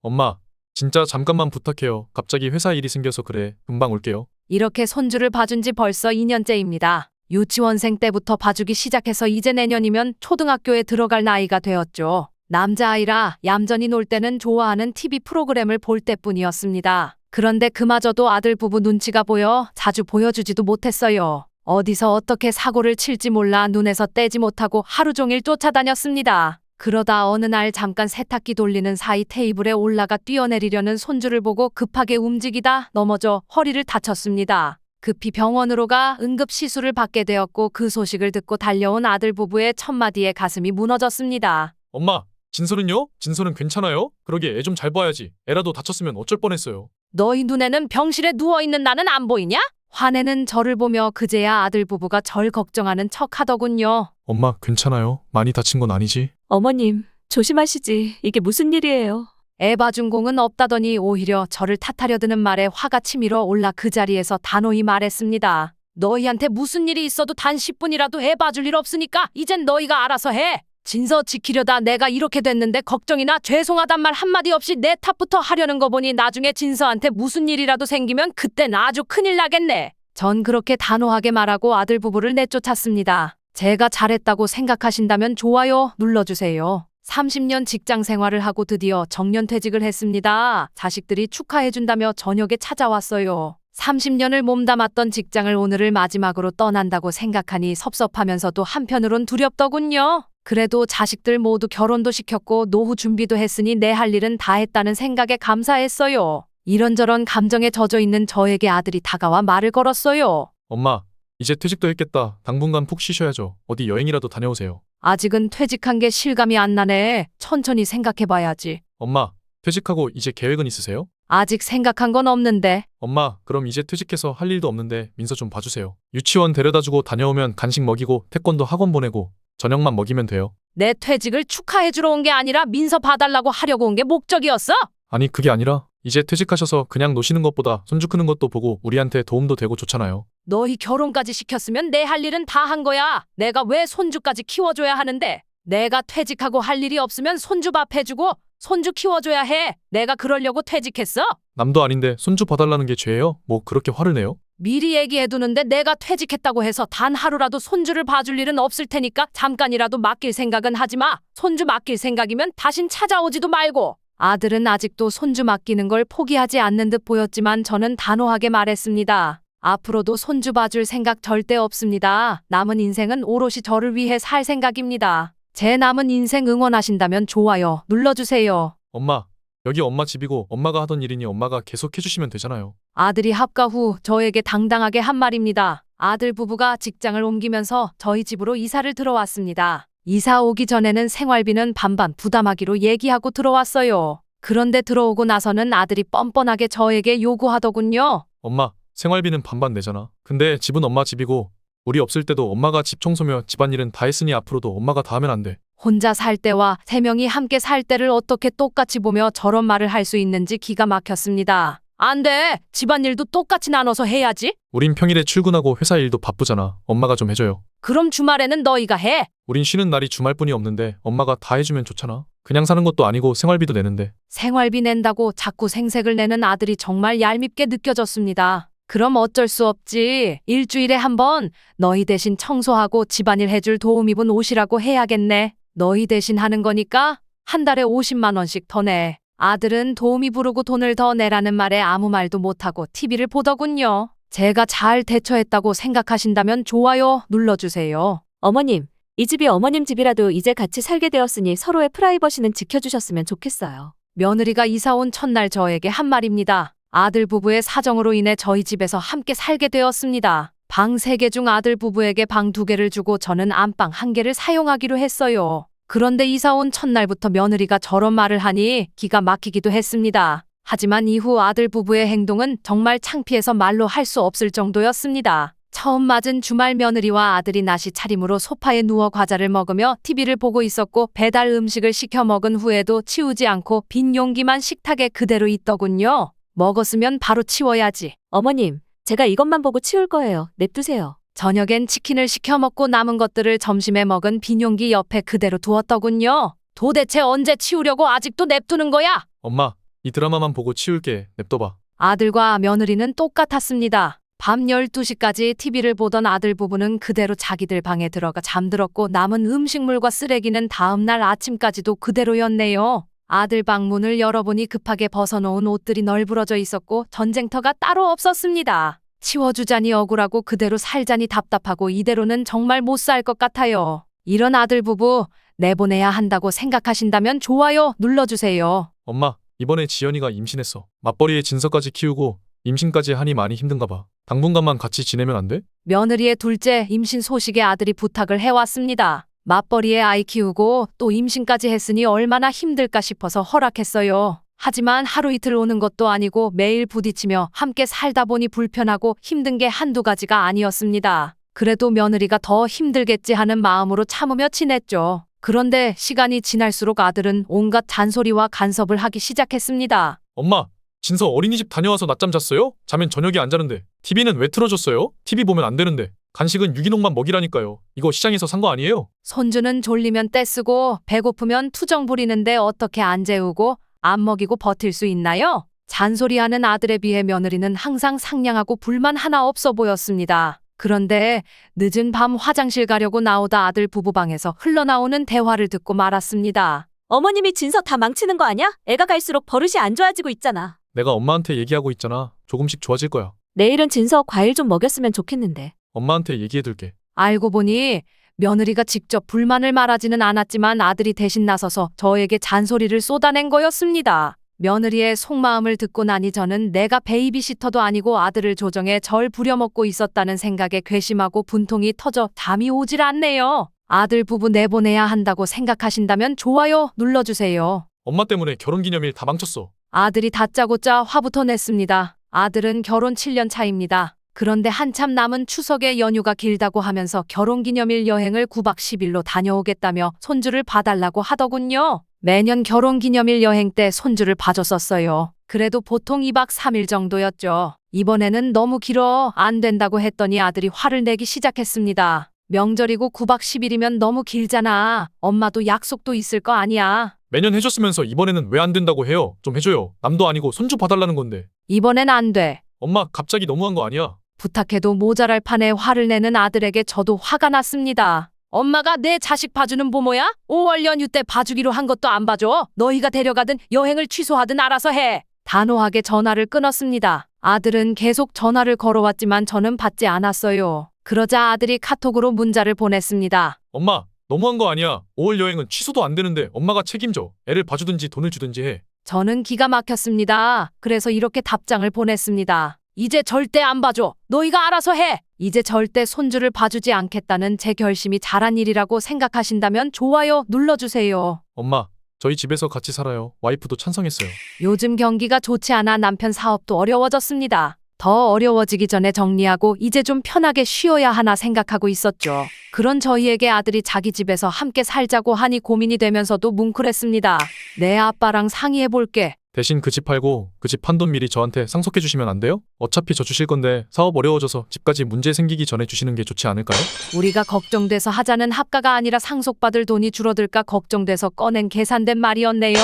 엄마, 진짜 잠깐만 부탁해요. 갑자기 회사 일이 생겨서 그래. 금방 올게요. 이렇게 손주를 봐준 지 벌써 2년째입니다. 유치원생 때부터 봐주기 시작해서 이제 내년이면 초등학교에 들어갈 나이가 되었죠. 남자아이라 얌전히 놀 때는 좋아하는 TV 프로그램을 볼 때뿐이었습니다. 그런데 그마저도 아들 부부 눈치가 보여 자주 보여주지도 못했어요. 어디서 어떻게 사고를 칠지 몰라 눈에서 떼지 못하고 하루 종일 쫓아다녔습니다. 그러다 어느 날 잠깐 세탁기 돌리는 사이 테이블에 올라가 뛰어내리려는 손주를 보고 급하게 움직이다 넘어져 허리를 다쳤습니다. 급히 병원으로 가 응급시술을 받게 되었고 그 소식을 듣고 달려온 아들 부부의 첫마디에 가슴이 무너졌습니다. 엄마, 진솔은요? 진솔은 괜찮아요? 그러게 애 좀 잘 봐야지. 애라도 다쳤으면 어쩔 뻔했어요. 너희 눈에는 병실에 누워있는 나는 안 보이냐? 화내는 저를 보며 그제야 아들 부부가 절 걱정하는 척 하더군요. 엄마, 괜찮아요? 많이 다친 건 아니지? 어머님, 조심하시지. 이게 무슨 일이에요? 애 봐준 공은 없다더니 오히려 저를 탓하려 드는 말에 화가 치밀어 올라 그 자리에서 단호히 말했습니다. 너희한테 무슨 일이 있어도 단 10분이라도 애 봐줄 일 없으니까 이젠 너희가 알아서 해. 진서 지키려다 내가 이렇게 됐는데 걱정이나 죄송하단 말 한마디 없이 내 탓부터 하려는 거 보니 나중에 진서한테 무슨 일이라도 생기면 그땐 아주 큰일 나겠네. 전 그렇게 단호하게 말하고 아들 부부를 내쫓았습니다. 제가 잘했다고 생각하신다면 좋아요 눌러주세요. 30년 직장 생활을 하고 드디어 정년퇴직을 했습니다. 자식들이 축하해준다며 저녁에 찾아왔어요. 30년을 몸담았던 직장을 오늘을 마지막으로 떠난다고 생각하니 섭섭하면서도 한편으론 두렵더군요. 그래도 자식들 모두 결혼도 시켰고 노후 준비도 했으니 내 할 일은 다 했다는 생각에 감사했어요. 이런저런 감정에 젖어 있는 저에게 아들이 다가와 말을 걸었어요. 엄마, 이제 퇴직도 했겠다. 당분간 푹 쉬셔야죠. 어디 여행이라도 다녀오세요. 아직은 퇴직한 게 실감이 안 나네. 천천히 생각해봐야지. 엄마, 퇴직하고 이제 계획은 있으세요? 아직 생각한 건 없는데. 엄마, 그럼 이제 퇴직해서 할 일도 없는데 민서 좀 봐주세요. 유치원 데려다주고 다녀오면 간식 먹이고 태권도 학원 보내고 저녁만 먹이면 돼요. 내 퇴직을 축하해주러 온 게 아니라 민서 봐달라고 하려고 온 게 목적이었어? 아니, 그게 아니라 이제 퇴직하셔서 그냥 노시는 것보다 손주 크는 것도 보고 우리한테 도움도 되고 좋잖아요. 너희 결혼까지 시켰으면 내 할 일은 다 한 거야. 내가 왜 손주까지 키워줘야 하는데. 내가 퇴직하고 할 일이 없으면 손주 밥 해주고 손주 키워줘야 해. 내가 그러려고 퇴직했어? 남도 아닌데 손주 봐달라는 게 죄예요? 뭐 그렇게 화를 내요? 미리 얘기해두는데 내가 퇴직했다고 해서 단 하루라도 손주를 봐줄 일은 없을 테니까 잠깐이라도 맡길 생각은 하지 마. 손주 맡길 생각이면 다신 찾아오지도 말고. 아들은 아직도 손주 맡기는 걸 포기하지 않는 듯 보였지만 저는 단호하게 말했습니다. 앞으로도 손주 봐줄 생각 절대 없습니다. 남은 인생은 오롯이 저를 위해 살 생각입니다. 제 남은 인생 응원하신다면 좋아요 눌러주세요. 엄마, 여기 엄마 집이고 엄마가 하던 일이니 엄마가 계속 해주시면 되잖아요. 아들이 합가 후 저에게 당당하게 한 말입니다. 아들 부부가 직장을 옮기면서 저희 집으로 이사를 들어왔습니다. 이사 오기 전에는 생활비는 반반 부담하기로 얘기하고 들어왔어요. 그런데 들어오고 나서는 아들이 뻔뻔하게 저에게 요구하더군요. 엄마, 생활비는 반반 내잖아. 근데 집은 엄마 집이고 우리 없을 때도 엄마가 집 청소며 집안일은 다 했으니 앞으로도 엄마가 다 하면 안 돼. 혼자 살 때와 3명이 함께 살 때를 어떻게 똑같이 보며 저런 말을 할 수 있는지 기가 막혔습니다. 안 돼. 집안일도 똑같이 나눠서 해야지. 우린 평일에 출근하고 회사 일도 바쁘잖아. 엄마가 좀 해줘요. 그럼 주말에는 너희가 해. 우린 쉬는 날이 주말뿐이 없는데 엄마가 다 해주면 좋잖아. 그냥 사는 것도 아니고 생활비도 내는데. 생활비 낸다고 자꾸 생색을 내는 아들이 정말 얄밉게 느껴졌습니다. 그럼 어쩔 수 없지. 일주일에 한 번 너희 대신 청소하고 집안일 해줄 도우미분 오시라고 해야겠네. 너희 대신 하는 거니까 한 달에 50만 원씩 더 내. 아들은 도우미 부르고 돈을 더 내라는 말에 아무 말도 못하고 TV를 보더군요. 제가 잘 대처했다고 생각하신다면 좋아요 눌러주세요. 어머님, 이 집이 어머님 집이라도 이제 같이 살게 되었으니 서로의 프라이버시는 지켜주셨으면 좋겠어요. 며느리가 이사 온 첫날 저에게 한 말입니다. 아들 부부의 사정으로 인해 저희 집에서 함께 살게 되었습니다. 방 3개 중 아들 부부에게 방 2개를 주고 저는 안방 1개를 사용하기로 했어요. 그런데 이사 온 첫날부터 며느리가 저런 말을 하니 기가 막히기도 했습니다. 하지만 이후 아들 부부의 행동은 정말 창피해서 말로 할 수 없을 정도였습니다. 처음 맞은 주말 며느리와 아들이 나시 차림으로 소파에 누워 과자를 먹으며 TV를 보고 있었고 배달 음식을 시켜 먹은 후에도 치우지 않고 빈 용기만 식탁에 그대로 있더군요. 먹었으면 바로 치워야지. 어머님, 제가 이것만 보고 치울 거예요. 냅두세요. 저녁엔 치킨을 시켜 먹고 남은 것들을 점심에 먹은 빈 용기 옆에 그대로 두었더군요. 도대체 언제 치우려고 아직도 냅두는 거야? 엄마, 이 드라마만 보고 치울게. 냅둬봐. 아들과 며느리는 똑같았습니다. 밤 12시까지 TV를 보던 아들 부부는 그대로 자기들 방에 들어가 잠들었고 남은 음식물과 쓰레기는 다음날 아침까지도 그대로였네요. 아들 방 문을 열어보니 급하게 벗어놓은 옷들이 널브러져 있었고 전쟁터가 따로 없었습니다. 치워주자니 억울하고 그대로 살자니 답답하고 이대로는 정말 못 살 것 같아요. 이런 아들 부부 내보내야 한다고 생각하신다면 좋아요 눌러주세요. 엄마, 이번에 지연이가 임신했어. 맞벌이에 진서까지 키우고 임신까지 하니 많이 힘든가 봐. 당분간만 같이 지내면 안 돼? 며느리의 둘째 임신 소식에 아들이 부탁을 해왔습니다. 맞벌이에 아이 키우고 또 임신까지 했으니 얼마나 힘들까 싶어서 허락했어요. 하지만 하루 이틀 오는 것도 아니고 매일 부딪히며 함께 살다 보니 불편하고 힘든 게 한두 가지가 아니었습니다. 그래도 며느리가 더 힘들겠지 하는 마음으로 참으며 지냈죠. 그런데 시간이 지날수록 아들은 온갖 잔소리와 간섭을 하기 시작했습니다. 엄마, 진서 어린이집 다녀와서 낮잠 잤어요? 자면 저녁에 안 자는데. TV는 왜 틀어줬어요? TV 보면 안 되는데. 간식은 유기농만 먹이라니까요. 이거 시장에서 산 거 아니에요? 손주는 졸리면 떼쓰고 배고프면 투정 부리는데 어떻게 안 재우고 안 먹이고 버틸 수 있나요? 잔소리하는 아들에 비해 며느리는 항상 상냥하고 불만 하나 없어 보였습니다. 그런데 늦은 밤 화장실 가려고 나오다 아들 부부방에서 흘러나오는 대화를 듣고 말았습니다. 어머님이 진서 다 망치는 거 아니야? 애가 갈수록 버릇이 안 좋아지고 있잖아. 내가 엄마한테 얘기하고 있잖아. 조금씩 좋아질 거야. 내일은 진서 과일 좀 먹였으면 좋겠는데. 엄마한테 얘기해둘게. 알고 보니 며느리가 직접 불만을 말하지는 않았지만 아들이 대신 나서서 저에게 잔소리를 쏟아낸 거였습니다. 며느리의 속마음을 듣고 나니 저는 내가 베이비시터도 아니고 아들을 조정해 절 부려먹고 있었다는 생각에 괘씸하고 분통이 터져 잠이 오질 않네요. 아들 부부 내보내야 한다고 생각하신다면 좋아요 눌러주세요. 엄마 때문에 결혼기념일 다 망쳤어. 아들이 다짜고짜 화부터 냈습니다. 아들은 결혼 7년 차입니다. 그런데 한참 남은 추석에 연휴가 길다고 하면서 결혼기념일 여행을 9박 10일로 다녀오겠다며 손주를 봐달라고 하더군요. 매년 결혼기념일 여행 때 손주를 봐줬었어요. 그래도 보통 2박 3일 정도였죠. 이번에는 너무 길어 안 된다고 했더니 아들이 화를 내기 시작했습니다. 명절이고 9박 10일이면 너무 길잖아. 엄마도 약속도 있을 거 아니야. 매년 해줬으면서 이번에는 왜 안 된다고 해요? 좀 해줘요. 남도 아니고 손주 봐달라는 건데. 이번엔 안 돼. 엄마, 갑자기 너무한 거 아니야? 부탁해도 모자랄 판에 화를 내는 아들에게 저도 화가 났습니다. 엄마가 내 자식 봐주는 부모야? 5월 연휴 때 봐주기로 한 것도 안 봐줘. 너희가 데려가든 여행을 취소하든 알아서 해. 단호하게 전화를 끊었습니다. 아들은 계속 전화를 걸어왔지만 저는 받지 않았어요. 그러자 아들이 카톡으로 문자를 보냈습니다. 엄마, 너무한 거 아니야. 5월 여행은 취소도 안 되는데 엄마가 책임져. 애를 봐주든지 돈을 주든지 해. 저는 기가 막혔습니다. 그래서 이렇게 답장을 보냈습니다. 이제 절대 안 봐줘. 너희가 알아서 해. 이제 절대 손주를 봐주지 않겠다는 제 결심이 잘한 일이라고 생각하신다면 좋아요 눌러주세요. 엄마, 저희 집에서 같이 살아요. 와이프도 찬성했어요. 요즘 경기가 좋지 않아 남편 사업도 어려워졌습니다. 더 어려워지기 전에 정리하고 이제 좀 편하게 쉬어야 하나 생각하고 있었죠. 그런 저희에게 아들이 자기 집에서 함께 살자고 하니 고민이 되면서도 뭉클했습니다. 내 아빠랑 상의해볼게. 대신 그 집 팔고 그 집 판 돈 미리 저한테 상속해 주시면 안 돼요? 어차피 저 주실 건데 사업 어려워져서 집까지 문제 생기기 전에 주시는 게 좋지 않을까요? 우리가 걱정돼서 하자는 합가가 아니라 상속받을 돈이 줄어들까 걱정돼서 꺼낸 계산된 말이었네요.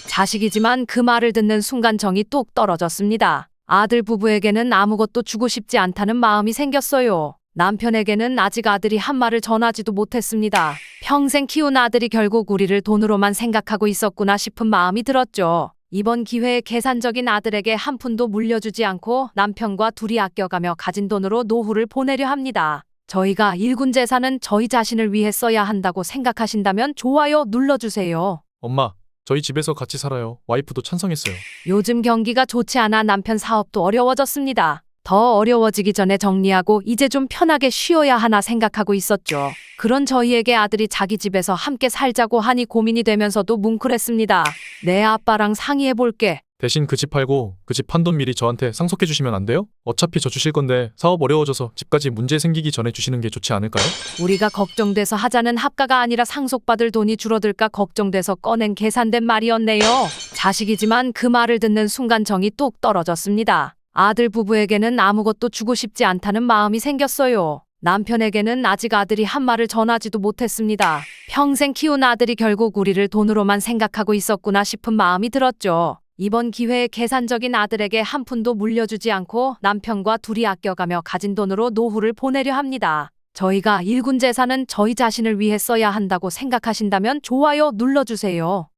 자식이지만 그 말을 듣는 순간 정이 뚝 떨어졌습니다. 아들 부부에게는 아무것도 주고 싶지 않다는 마음이 생겼어요. 남편에게는 아직 아들이 한 말을 전하지도 못했습니다. 평생 키운 아들이 결국 우리를 돈으로만 생각하고 있었구나 싶은 마음이 들었죠. 이번 기회에 계산적인 아들에게 한 푼도 물려주지 않고 남편과 둘이 아껴가며 가진 돈으로 노후를 보내려 합니다. 저희가 일군 재산은 저희 자신을 위해 써야 한다고 생각하신다면 좋아요 눌러주세요. 엄마, 저희 집에서 같이 살아요. 와이프도 찬성했어요. 요즘 경기가 좋지 않아 남편 사업도 어려워졌습니다. 더 어려워지기 전에 정리하고 이제 좀 편하게 쉬어야 하나 생각하고 있었죠. 그런 저희에게 아들이 자기 집에서 함께 살자고 하니 고민이 되면서도 뭉클했습니다. 내 아빠랑 상의해볼게. 대신 그 집 팔고 그 집 판 돈 미리 저한테 상속해 주시면 안 돼요? 어차피 저 주실 건데 사업 어려워져서 집까지 문제 생기기 전에 주시는 게 좋지 않을까요? 우리가 걱정돼서 하자는 합가가 아니라 상속받을 돈이 줄어들까 걱정돼서 꺼낸 계산된 말이었네요. 자식이지만 그 말을 듣는 순간 정이 뚝 떨어졌습니다. 아들 부부에게는 아무것도 주고 싶지 않다는 마음이 생겼어요. 남편에게는 아직 아들이 한 말을 전하지도 못했습니다. 평생 키운 아들이 결국 우리를 돈으로만 생각하고 있었구나 싶은 마음이 들었죠. 이번 기회에 계산적인 아들에게 한 푼도 물려주지 않고 남편과 둘이 아껴가며 가진 돈으로 노후를 보내려 합니다. 저희가 일군 재산은 저희 자신을 위해 써야 한다고 생각하신다면 좋아요 눌러주세요.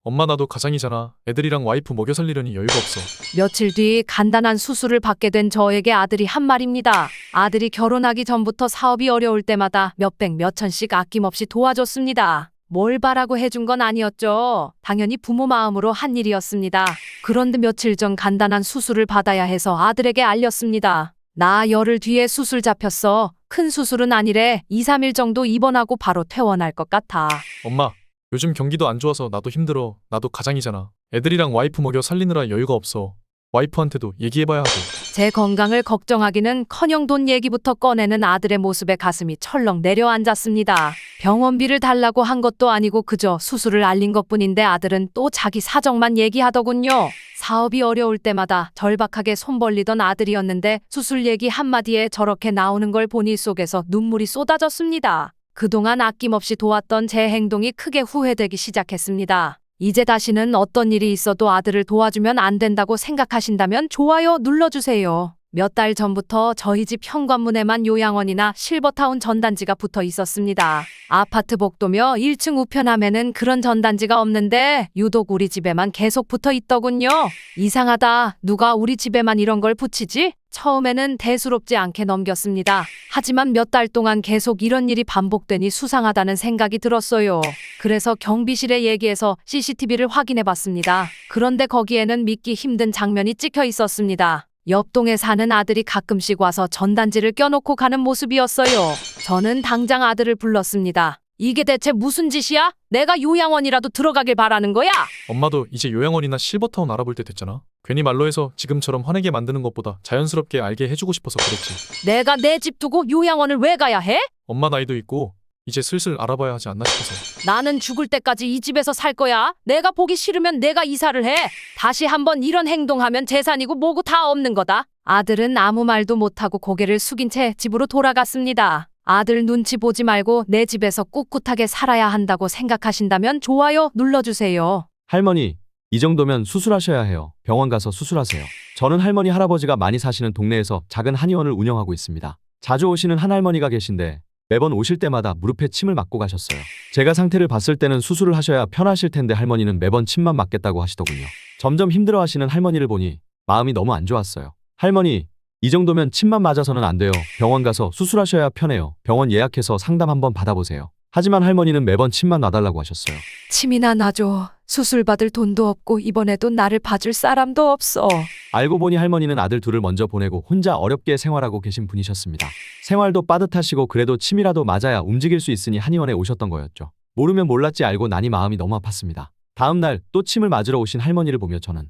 엄마 나도 가장이잖아. 애들이랑 와이프 먹여 살리려니 여유가 없어. 며칠 뒤 간단한 수술을 받게 된 저에게 아들이 한 말입니다. 아들이 결혼하기 전부터 사업이 어려울 때마다 몇백 몇천씩 아낌없이 도와줬습니다. 뭘 바라고 해준 건 아니었죠. 당연히 부모 마음으로 한 일이었습니다. 그런데 며칠 전 간단한 수술을 받아야 해서 아들에게 알렸습니다. 나 열흘 뒤에 수술 잡혔어. 큰 수술은 아니래. 2, 3일 정도 입원하고 바로 퇴원할 것 같아. 엄마, 요즘 경기도 안 좋아서 나도 힘들어. 나도 가장이잖아. 애들이랑 와이프 먹여 살리느라 여유가 없어. 와이프한테도 얘기해봐야 하고. 제 건강을 걱정하기는커녕 돈 얘기부터 꺼내는 아들의 모습에 가슴이 철렁 내려앉았습니다. 병원비를 달라고 한 것도 아니고 그저 수술을 알린 것뿐인데 아들은 또 자기 사정만 얘기하더군요. 사업이 어려울 때마다 절박하게 손 벌리던 아들이었는데 수술 얘기 한마디에 저렇게 나오는 걸 보니 속에서 눈물이 쏟아졌습니다. 그동안 아낌없이 도왔던 제 행동이 크게 후회되기 시작했습니다. 이제 다시는 어떤 일이 있어도 아들을 도와주면 안 된다고 생각하신다면 좋아요 눌러주세요. 몇 달 전부터 저희 집 현관문에만 요양원이나 실버타운 전단지가 붙어 있었습니다. 아파트 복도며 1층 우편함에는 그런 전단지가 없는데 유독 우리 집에만 계속 붙어 있더군요. 이상하다. 누가 우리 집에만 이런 걸 붙이지? 처음에는 대수롭지 않게 넘겼습니다. 하지만 몇 달 동안 계속 이런 일이 반복되니 수상하다는 생각이 들었어요. 그래서 경비실에 얘기해서 CCTV를 확인해 봤습니다. 그런데 거기에는 믿기 힘든 장면이 찍혀 있었습니다. 옆동에 사는 아들이 가끔씩 와서 전단지를 껴놓고 가는 모습이었어요. 저는 당장 아들을 불렀습니다. 이게 대체 무슨 짓이야? 내가 요양원이라도 들어가길 바라는 거야? 엄마도 이제 요양원이나 실버타운 알아볼 때 됐잖아. 괜히 말로 해서 지금처럼 화내게 만드는 것보다 자연스럽게 알게 해주고 싶어서 그랬지. 내가 내 집 두고 요양원을 왜 가야 해? 엄마 나이도 있고 이제 슬슬 알아봐야 하지 않나 싶어서. 나는 죽을 때까지 이 집에서 살 거야. 내가 보기 싫으면 내가 이사를 해. 다시 한번 이런 행동하면 재산이고 뭐고 다 없는 거다. 아들은 아무 말도 못하고 고개를 숙인 채 집으로 돌아갔습니다. 아들 눈치 보지 말고 내 집에서 꿋꿋하게 살아야 한다고 생각하신다면 좋아요 눌러주세요. 할머니, 이 정도면 수술하셔야 해요. 병원 가서 수술하세요. 저는 할머니, 할아버지가 많이 사시는 동네에서 작은 한의원을 운영하고 있습니다. 자주 오시는 한 할머니가 계신데 매번 오실 때마다 무릎에 침을 맞고 가셨어요. 제가 상태를 봤을 때는 수술을 하셔야 편하실 텐데 할머니는 매번 침만 맞겠다고 하시더군요. 점점 힘들어하시는 할머니를 보니 마음이 너무 안 좋았어요. 할머니, 이 정도면 침만 맞아서는 안 돼요. 병원 가서 수술하셔야 편해요. 병원 예약해서 상담 한번 받아보세요. 하지만 할머니는 매번 침만 놔달라고 하셨어요. 침이나 놔줘. 수술 받을 돈도 없고 이번에도 나를 봐줄 사람도 없어. 알고 보니 할머니는 아들 둘을 먼저 보내고 혼자 어렵게 생활하고 계신 분이셨습니다. 생활도 빠듯하시고 그래도 침이라도 맞아야 움직일 수 있으니 한의원에 오셨던 거였죠. 모르면 몰랐지 알고 나니 마음이 너무 아팠습니다. 다음 날 또 침을 맞으러 오신 할머니를 보며 저는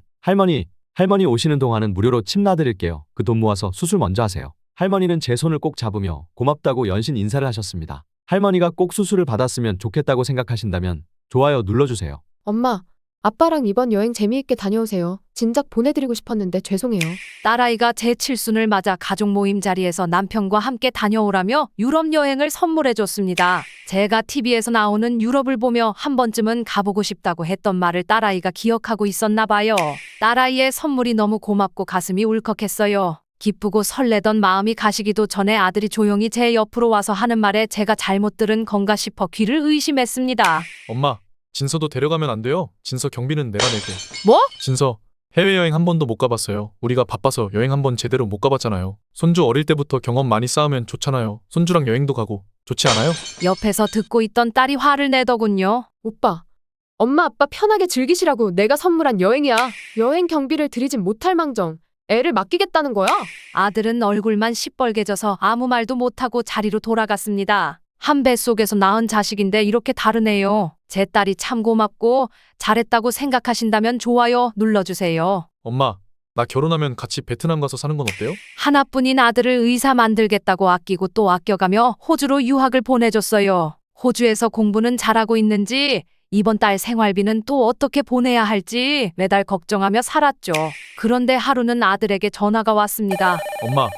할머니 오시는 동안은 무료로 침 놔드릴게요. 그 돈 모아서 수술 먼저 하세요. 할머니는 제 손을 꼭 잡으며 고맙다고 연신 인사를 하셨습니다. 할머니가 꼭 수술을 받았으면 좋겠다고 생각하신다면 좋아요 눌러주세요. 엄마, 아빠랑 이번 여행 재미있게 다녀오세요. 진작 보내드리고 싶었는데 죄송해요. 딸아이가 제 칠순을 맞아 가족 모임 자리에서 남편과 함께 다녀오라며 유럽 여행을 선물해줬습니다. 제가 TV에서 나오는 유럽을 보며 한 번쯤은 가보고 싶다고 했던 말을 딸아이가 기억하고 있었나 봐요. 딸아이의 선물이 너무 고맙고 가슴이 울컥했어요. 기쁘고 설레던 마음이 가시기도 전에 아들이 조용히 제 옆으로 와서 하는 말에 제가 잘못 들은 건가 싶어 귀를 의심했습니다. 엄마, 진서도 데려가면 안 돼요. 진서 경비는 내가 낼게. 뭐? 진서, 해외여행 한 번도 못 가봤어요. 우리가 바빠서 여행 한 번 제대로 못 가봤잖아요. 손주 어릴 때부터 경험 많이 쌓으면 좋잖아요. 손주랑 여행도 가고 좋지 않아요? 옆에서 듣고 있던 딸이 화를 내더군요. 오빠, 엄마 아빠 편하게 즐기시라고 내가 선물한 여행이야. 여행 경비를 드리진 못할 망정 애를 맡기겠다는 거야? 아들은 얼굴만 시뻘개져서 아무 말도 못하고 자리로 돌아갔습니다. 한 뱃속에서 낳은 자식인데 이렇게 다르네요. 제 딸이 참 고맙고 잘했다고 생각하신다면 좋아요 눌러주세요. 엄마, 나 결혼하면 같이 베트남 가서 사는 건 어때요? 하나뿐인 아들을 의사 만들겠다고 아끼고 또 아껴가며 호주로 유학을 보내줬어요. 호주에서 공부는 잘하고 있는지 이번 달 생활비는 또 어떻게 보내야 할지 매달 걱정하며 살았죠. 그런데 하루는 아들에게 전화가 왔습니다. 엄마,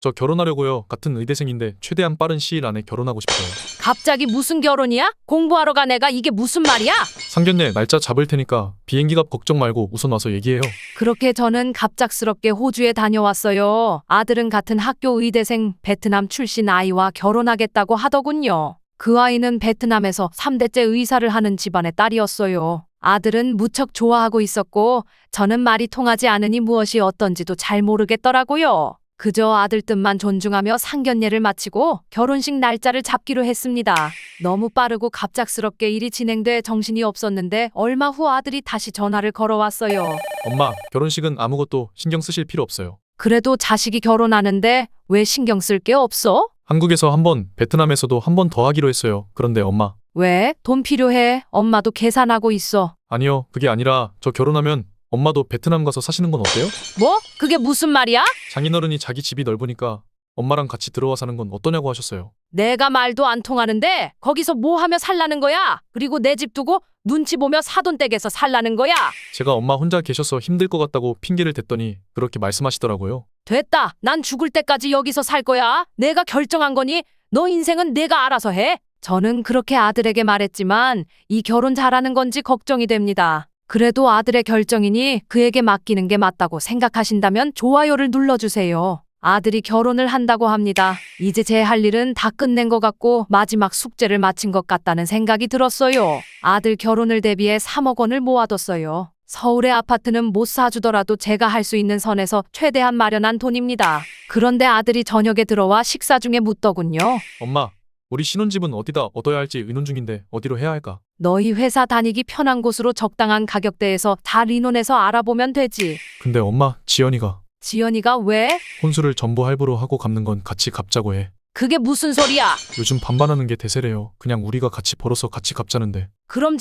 저 결혼하려고요. 같은 의대생인데 최대한 빠른 시일 안에 결혼하고 싶어요. 갑자기 무슨 결혼이야? 공부하러 간 애가 이게 무슨 말이야? 상견례 날짜 잡을 테니까 비행기 값 걱정 말고 우선 와서 얘기해요. 그렇게 저는 갑작스럽게 호주에 다녀왔어요. 아들은 같은 학교 의대생 베트남 출신 아이와 결혼하겠다고 하더군요. 그 아이는 베트남에서 3대째 의사를 하는 집안의 딸이었어요. 아들은 무척 좋아하고 있었고 저는 말이 통하지 않으니 무엇이 어떤지도 잘 모르겠더라고요. 그저 아들 뜻만 존중하며 상견례를 마치고 결혼식 날짜를 잡기로 했습니다. 너무 빠르고 갑작스럽게 일이 진행돼 정신이 없었는데 얼마 후 아들이 다시 전화를 걸어왔어요. 엄마, 결혼식은 아무것도 신경 쓰실 필요 없어요. 그래도 자식이 결혼하는데 왜 신경 쓸 게 없어? 한국에서 한 번, 베트남에서도 한 번 더 하기로 했어요. 그런데 엄마, 왜? 돈 필요해. 엄마도 계산하고 있어. 아니요. 그게 아니라 저 결혼하면 엄마도 베트남 가서 사시는 건 어때요? 뭐? 그게 무슨 말이야? 장인어른이 자기 집이 넓으니까 엄마랑 같이 들어와 사는 건 어떠냐고 하셨어요. 내가 말도 안 통하는데 거기서 뭐 하며 살라는 거야? 그리고 내 집 두고 눈치 보며 사돈댁에서 살라는 거야? 제가 엄마 혼자 계셔서 힘들 것 같다고 핑계를 댔더니 그렇게 말씀하시더라고요. 됐다. 난 죽을 때까지 여기서 살 거야. 내가 결정한 거니 너 인생은 내가 알아서 해. 저는 그렇게 아들에게 말했지만 이 결혼 잘하는 건지 걱정이 됩니다. 그래도 아들의 결정이니 그에게 맡기는 게 맞다고 생각하신다면 좋아요를 눌러주세요. 아들이 결혼을 한다고 합니다. 이제 제 할 일은 다 끝낸 것 같고 마지막 숙제를 마친 것 같다는 생각이 들었어요. 아들 결혼을 대비해 3억 원을 모아뒀어요. 서울의 아파트는 못 사주더라도 제가 할 수 있는 선에서 최대한 마련한 돈입니다. 그런데 아들이 저녁에 들어와 식사 중에 묻더군요. 엄마, 우리 신혼집은 어디다 얻어야 할지 의논 중인데 어디로 해야 할까? 너희 회사 다니기 편한 곳으로 적당한 가격대에서 잘 의논해서 알아보면 되지. 근데 엄마, 지연이가 지연이가 왜? 혼수를 전부 할부로 하고 갚는 건 같이 갚자고 해. 그게 무슨 소리야? 요즘 반반하는 게 대세래요. 그냥 우리가 같이 벌어서 같이 갚자는데. 그럼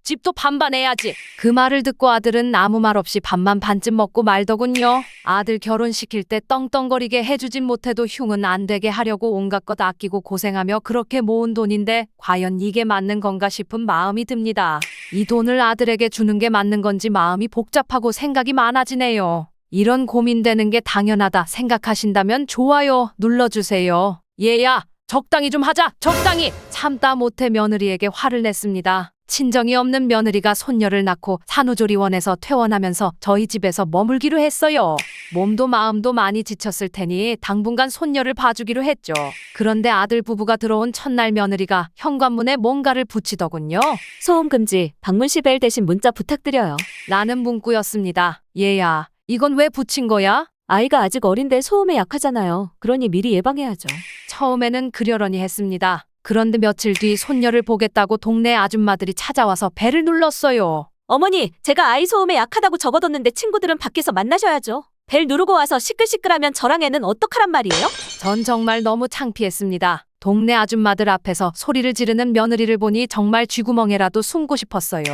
집도 반반해야지. 그 말을 듣고 아들은 아무 말 없이 밥만 반쯤 먹고 말더군요. 아들 결혼시킬 때 떵떵거리게 해주진 못해도 흉은 안 되게 하려고 온갖 것 아끼고 고생하며 그렇게 모은 돈인데 과연 이게 맞는 건가 싶은 마음이 듭니다. 이 돈을 아들에게 주는 게 맞는 건지 마음이 복잡하고 생각이 많아지네요. 이런 고민되는 게 당연하다 생각하신다면 좋아요 눌러주세요. 얘야, 적당히 좀 하자. 적당히. 참다 못해 며느리에게 화를 냈습니다. 친정이 없는 며느리가 손녀를 낳고 산후조리원에서 퇴원하면서 저희 집에서 머물기로 했어요. 몸도 마음도 많이 지쳤을 테니 당분간 손녀를 봐주기로 했죠. 그런데 아들 부부가 들어온 첫날 며느리가 현관문에 뭔가를 붙이더군요. 소음 금지, 방문 시 벨 대신 문자 부탁드려요. 라는 문구였습니다. 얘야, 이건 왜 붙인 거야? 아이가 아직 어린데 소음에 약하잖아요. 그러니 미리 예방해야죠. 처음에는 그려려니 했습니다. 그런데 며칠 뒤 손녀를 보겠다고 동네 아줌마들이 찾아와서 벨을 눌렀어요. 어머니, 제가 아이 소음에 약하다고 적어뒀는데 친구들은 밖에서 만나셔야죠. 벨 누르고 와서 시끌시끌하면 저랑 애는 어떡하란 말이에요? 전 정말 너무 창피했습니다. 동네 아줌마들 앞에서 소리를 지르는 며느리를 보니 정말 쥐구멍에라도 숨고 싶었어요.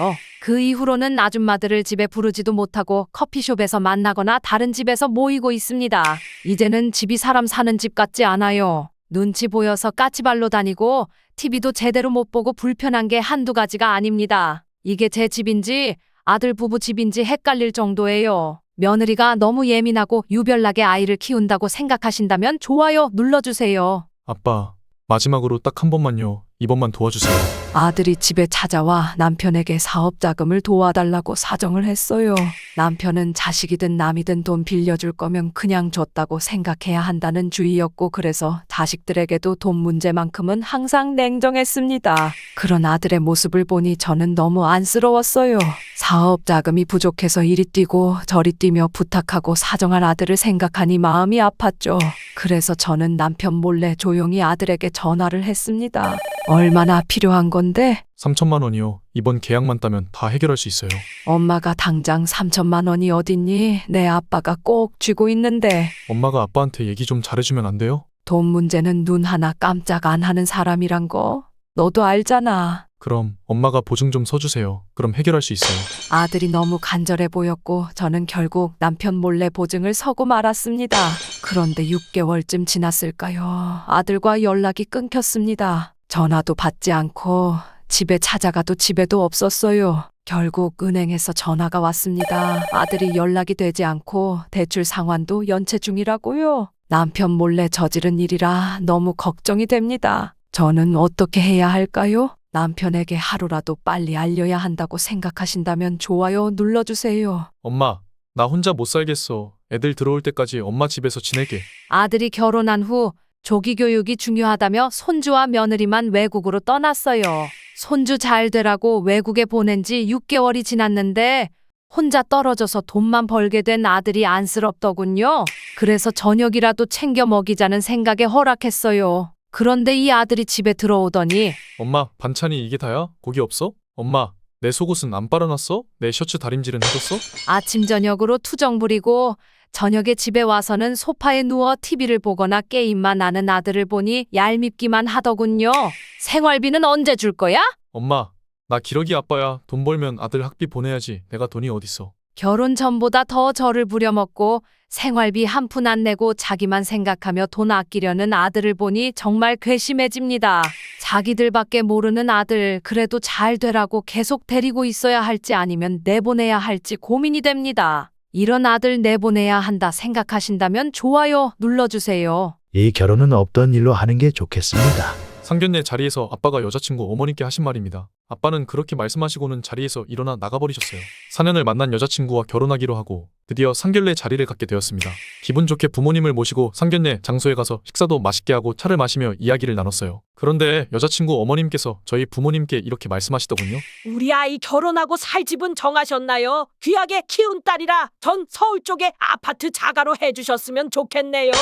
그 이후로는 아줌마들을 집에 부르지도 못하고 커피숍에서 만나거나 다른 집에서 모이고 있습니다. 이제는 집이 사람 사는 집 같지 않아요. 눈치 보여서 까치발로 다니고 TV도 제대로 못 보고 불편한 게 한두 가지가 아닙니다. 이게 제 집인지 아들 부부 집인지 헷갈릴 정도예요. 며느리가 너무 예민하고 유별나게 아이를 키운다고 생각하신다면 좋아요 눌러주세요. 아빠, 마지막으로 딱 한 번만요. 이번만 도와주세요. 아들이 집에 찾아와 남편에게 사업 자금을 도와달라고 사정을 했어요. 남편은 자식이든 남이든 돈 빌려줄 거면 그냥 줬다고 생각해야 한다는 주의였고 그래서 자식들에게도 돈 문제만큼은 항상 냉정했습니다. 그런 아들의 모습을 보니 저는 너무 안쓰러웠어요. 사업 자금이 부족해서 이리 뛰고 저리 뛰며 부탁하고 사정할 아들을 생각하니 마음이 아팠죠. 그래서 저는 남편 몰래 조용히 아들에게 전화를 했습니다. 얼마나 필요한 건데? 3천만 원이요. 이번 계약만 따면 다 해결할 수 있어요. 엄마가 당장 3천만 원이 어딨니? 내 아빠가 꼭 쥐고 있는데. 엄마가 아빠한테 얘기 좀 잘해주면 안 돼요? 돈 문제는 눈 하나 깜짝 안 하는 사람이란 거 너도 알잖아. 그럼 엄마가 보증 좀 서주세요. 그럼 해결할 수 있어요. 아들이 너무 간절해 보였고 저는 결국 남편 몰래 보증을 서고 말았습니다. 그런데 6개월쯤 지났을까요? 아들과 연락이 끊겼습니다. 전화도 받지 않고 집에 찾아가도 집에도 없었어요. 결국 은행에서 전화가 왔습니다. 아들이 연락이 되지 않고 대출 상환도 연체 중이라고요. 남편 몰래 저지른 일이라 너무 걱정이 됩니다. 저는 어떻게 해야 할까요? 남편에게 하루라도 빨리 알려야 한다고 생각하신다면 좋아요 눌러주세요. 엄마, 나 혼자 못 살겠어. 애들 들어올 때까지 엄마 집에서 지낼게. 아들이 결혼한 후 조기 교육이 중요하다며 손주와 며느리만 외국으로 떠났어요. 손주 잘 되라고 외국에 보낸 지 6개월이 지났는데 혼자 떨어져서 돈만 벌게 된 아들이 안쓰럽더군요. 그래서 저녁이라도 챙겨 먹이자는 생각에 허락했어요. 그런데 이 아들이 집에 들어오더니 엄마, 반찬이 이게 다야? 고기 없어? 엄마, 내 속옷은 안 빨아놨어? 내 셔츠 다림질은 해줬어? 아침 저녁으로 투정 부리고 저녁에 집에 와서는 소파에 누워 TV를 보거나 게임만 하는 아들을 보니 얄밉기만 하더군요. 생활비는 언제 줄 거야? 엄마, 나 기러기 아빠야. 돈 벌면 아들 학비 보내야지. 내가 돈이 어딨어. 결혼 전보다 더 저를 부려먹고 생활비 한 푼 안 내고 자기만 생각하며 돈 아끼려는 아들을 보니 정말 괘씸해집니다. 자기들밖에 모르는 아들 그래도 잘 되라고 계속 데리고 있어야 할지 아니면 내보내야 할지 고민이 됩니다. 이런 아들 내보내야 한다 생각하신다면 좋아요 눌러주세요. 이 결혼은 없던 일로 하는 게 좋겠습니다. 상견례 자리에서 아빠가 여자친구 어머님께 하신 말입니다. 아빠는 그렇게 말씀하시고는 자리에서 일어나 나가버리셨어요. 4년을 만난 여자친구와 결혼하기로 하고 드디어 상견례 자리를 갖게 되었습니다. 기분 좋게 부모님을 모시고 상견례 장소에 가서 식사도 맛있게 하고 차를 마시며 이야기를 나눴어요. 그런데 여자친구 어머님께서 저희 부모님께 이렇게 말씀하시더군요. 우리 아이 결혼하고 살 집은 정하셨나요? 귀하게 키운 딸이라 전 서울 쪽에 아파트 자가로 해주셨으면 좋겠네요.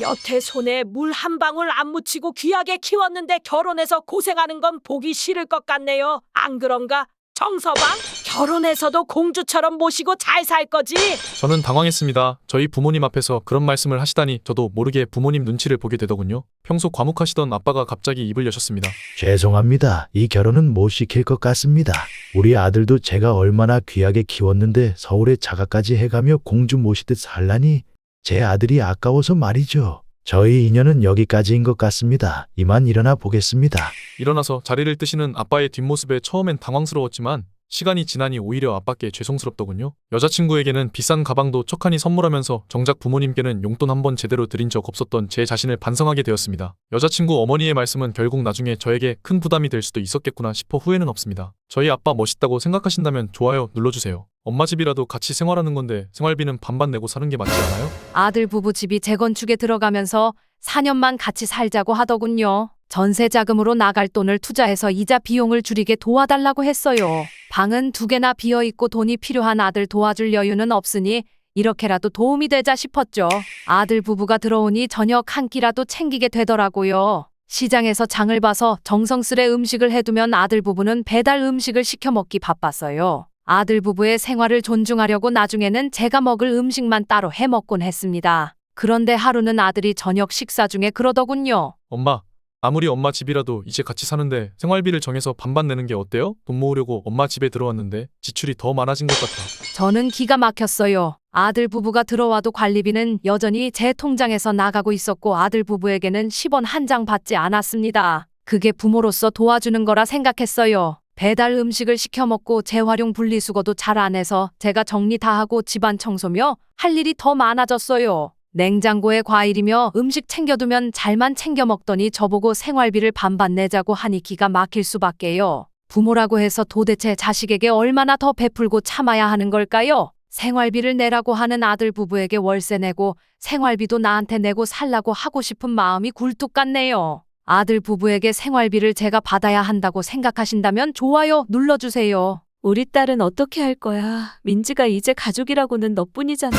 여태 손에 물 한 방울 안 묻히고 귀하게 키웠는데 결혼해서 고생하는 건 보기 싫을 것 같네요. 안 그런가? 정서방? 결혼해서도 공주처럼 모시고 잘 살 거지? 저는 당황했습니다. 저희 부모님 앞에서 그런 말씀을 하시다니 저도 모르게 부모님 눈치를 보게 되더군요. 평소 과묵하시던 아빠가 갑자기 입을 여셨습니다. 죄송합니다. 이 결혼은 못 시킬 것 같습니다. 우리 아들도 제가 얼마나 귀하게 키웠는데 서울에 자가까지 해가며 공주 모시듯 살라니 제 아들이 아까워서 말이죠. 저희 인연은 여기까지인 것 같습니다. 이만 일어나 보겠습니다. 일어나서 자리를 뜨시는 아빠의 뒷모습에 처음엔 당황스러웠지만 시간이 지나니 오히려 아빠께 죄송스럽더군요. 여자친구에게는 비싼 가방도 척하니 선물하면서 정작 부모님께는 용돈 한 번 제대로 드린 적 없었던 제 자신을 반성하게 되었습니다. 여자친구 어머니의 말씀은 결국 나중에 저에게 큰 부담이 될 수도 있었겠구나 싶어 후회는 없습니다. 저희 아빠 멋있다고 생각하신다면 좋아요 눌러주세요. 엄마 집이라도 같이 생활하는 건데 생활비는 반반 내고 사는 게 맞지 않아요? 아들 부부 집이 재건축에 들어가면서 4년만 같이 살자고 하더군요. 전세 자금으로 나갈 돈을 투자해서 이자 비용을 줄이게 도와달라고 했어요. 방은 2개나 비어있고 돈이 필요한 아들 도와줄 여유는 없으니 이렇게라도 도움이 되자 싶었죠. 아들 부부가 들어오니 저녁 한 끼라도 챙기게 되더라고요. 시장에서 장을 봐서 정성스레 음식을 해두면 아들 부부는 배달 음식을 시켜 먹기 바빴어요. 아들 부부의 생활을 존중하려고 나중에는 제가 먹을 음식만 따로 해 먹곤 했습니다. 그런데 하루는 아들이 저녁 식사 중에 그러더군요. 엄마, 아무리 엄마 집이라도 이제 같이 사는데 생활비를 정해서 반반 내는 게 어때요? 돈 모으려고 엄마 집에 들어왔는데 지출이 더 많아진 것 같아. 저는 기가 막혔어요. 아들 부부가 들어와도 관리비는 여전히 제 통장에서 나가고 있었고 아들 부부에게는 10원 한 장 받지 않았습니다. 그게 부모로서 도와주는 거라 생각했어요. 배달 음식을 시켜 먹고 재활용 분리수거도 잘 안 해서 제가 정리 다 하고 집안 청소며 할 일이 더 많아졌어요. 냉장고에 과일이며 음식 챙겨두면 잘만 챙겨 먹더니 저보고 생활비를 반반 내자고 하니 기가 막힐 수밖에요. 부모라고 해서 도대체 자식에게 얼마나 더 베풀고 참아야 하는 걸까요? 생활비를 내라고 하는 아들 부부에게 월세 내고 생활비도 나한테 내고 살라고 하고 싶은 마음이 굴뚝 같네요. 아들 부부에게 생활비를 제가 받아야 한다고 생각하신다면 좋아요 눌러주세요. 우리 딸은 어떻게 할 거야? 민지가 이제 가족이라고는 너뿐이잖아.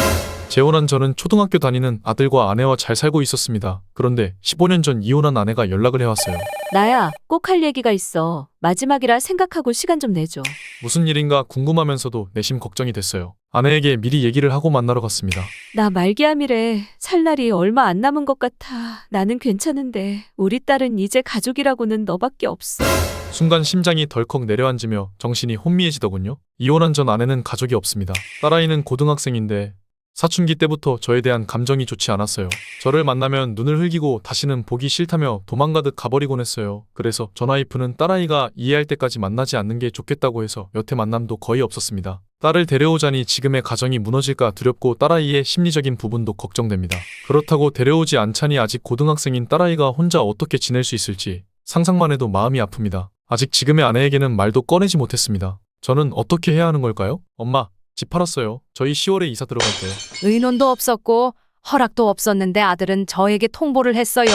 재혼한 저는 초등학교 다니는 아들과 아내와 잘 살고 있었습니다. 그런데 15년 전 이혼한 아내가 연락을 해왔어요. 나야, 꼭 할 얘기가 있어. 마지막이라 생각하고 시간 좀 내줘. 무슨 일인가 궁금하면서도 내심 걱정이 됐어요. 아내에게 미리 얘기를 하고 만나러 갔습니다. 나 말기암이래. 살 날이 얼마 안 남은 것 같아. 나는 괜찮은데 우리 딸은 이제 가족이라고는 너밖에 없어. 순간 심장이 덜컥 내려앉으며 정신이 혼미해지더군요. 이혼한 전 아내는 가족이 없습니다. 딸아이는 고등학생인데 사춘기 때부터 저에 대한 감정이 좋지 않았어요. 저를 만나면 눈을 흘기고 다시는 보기 싫다며 도망가듯 가버리곤 했어요. 그래서 전 와이프는 딸아이가 이해할 때까지 만나지 않는 게 좋겠다고 해서 여태 만남도 거의 없었습니다. 딸을 데려오자니 지금의 가정이 무너질까 두렵고 딸아이의 심리적인 부분도 걱정됩니다. 그렇다고 데려오지 않자니 아직 고등학생인 딸아이가 혼자 어떻게 지낼 수 있을지 상상만 해도 마음이 아픕니다. 아직 지금의 아내에게는 말도 꺼내지 못했습니다. 저는 어떻게 해야 하는 걸까요? 엄마, 집 팔았어요. 저희 10월에 이사 들어갈게요. 의논도 없었고 허락도 없었는데 아들은 저에게 통보를 했어요.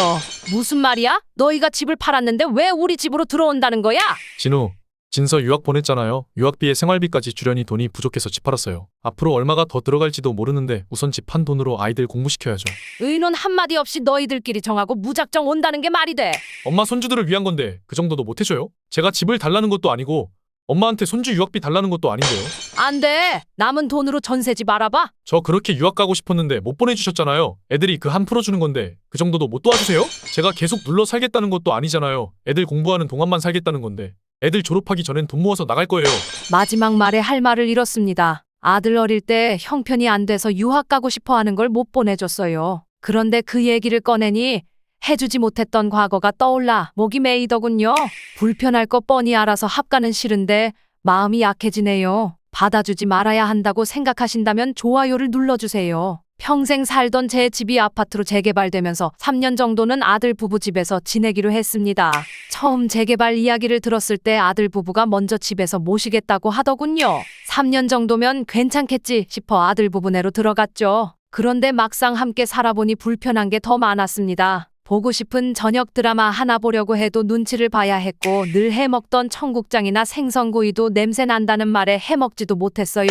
무슨 말이야? 너희가 집을 팔았는데 왜 우리 집으로 들어온다는 거야? 진우, 진서 유학 보냈잖아요. 유학비에 생활비까지 주려니 돈이 부족해서 집 팔았어요. 앞으로 얼마가 더 들어갈지도 모르는데 우선 집 판 돈으로 아이들 공부시켜야죠. 의논 한마디 없이 너희들끼리 정하고 무작정 온다는 게 말이 돼. 엄마 손주들을 위한 건데 그 정도도 못 해줘요? 제가 집을 달라는 것도 아니고 엄마한테 손주 유학비 달라는 것도 아닌데요. 안 돼. 남은 돈으로 전세집 알아봐. 저 그렇게 유학 가고 싶었는데 못 보내주셨잖아요. 애들이 그 한 풀어주는 건데 그 정도도 못 도와주세요? 제가 계속 눌러 살겠다는 것도 아니잖아요. 애들 공부하는 동안만 살겠다는 건데 애들 졸업하기 전엔 돈 모아서 나갈 거예요. 마지막 말에 할 말을 잃었습니다. 아들 어릴 때 형편이 안 돼서 유학 가고 싶어 하는 걸 못 보내줬어요. 그런데 그 얘기를 꺼내니 해주지 못했던 과거가 떠올라 목이 메이더군요. 불편할 거 뻔히 알아서 합가는 싫은데 마음이 약해지네요. 받아주지 말아야 한다고 생각하신다면 좋아요를 눌러주세요. 평생 살던 제 집이 아파트로 재개발되면서 3년 정도는 아들 부부 집에서 지내기로 했습니다. 처음 재개발 이야기를 들었을 때 아들 부부가 먼저 집에서 모시겠다고 하더군요. 3년 정도면 괜찮겠지 싶어 아들 부부네로 들어갔죠. 그런데 막상 함께 살아보니 불편한 게 더 많았습니다. 보고 싶은 저녁 드라마 하나 보려고 해도 눈치를 봐야 했고 늘 해먹던 청국장이나 생선구이도 냄새 난다는 말에 해먹지도 못했어요.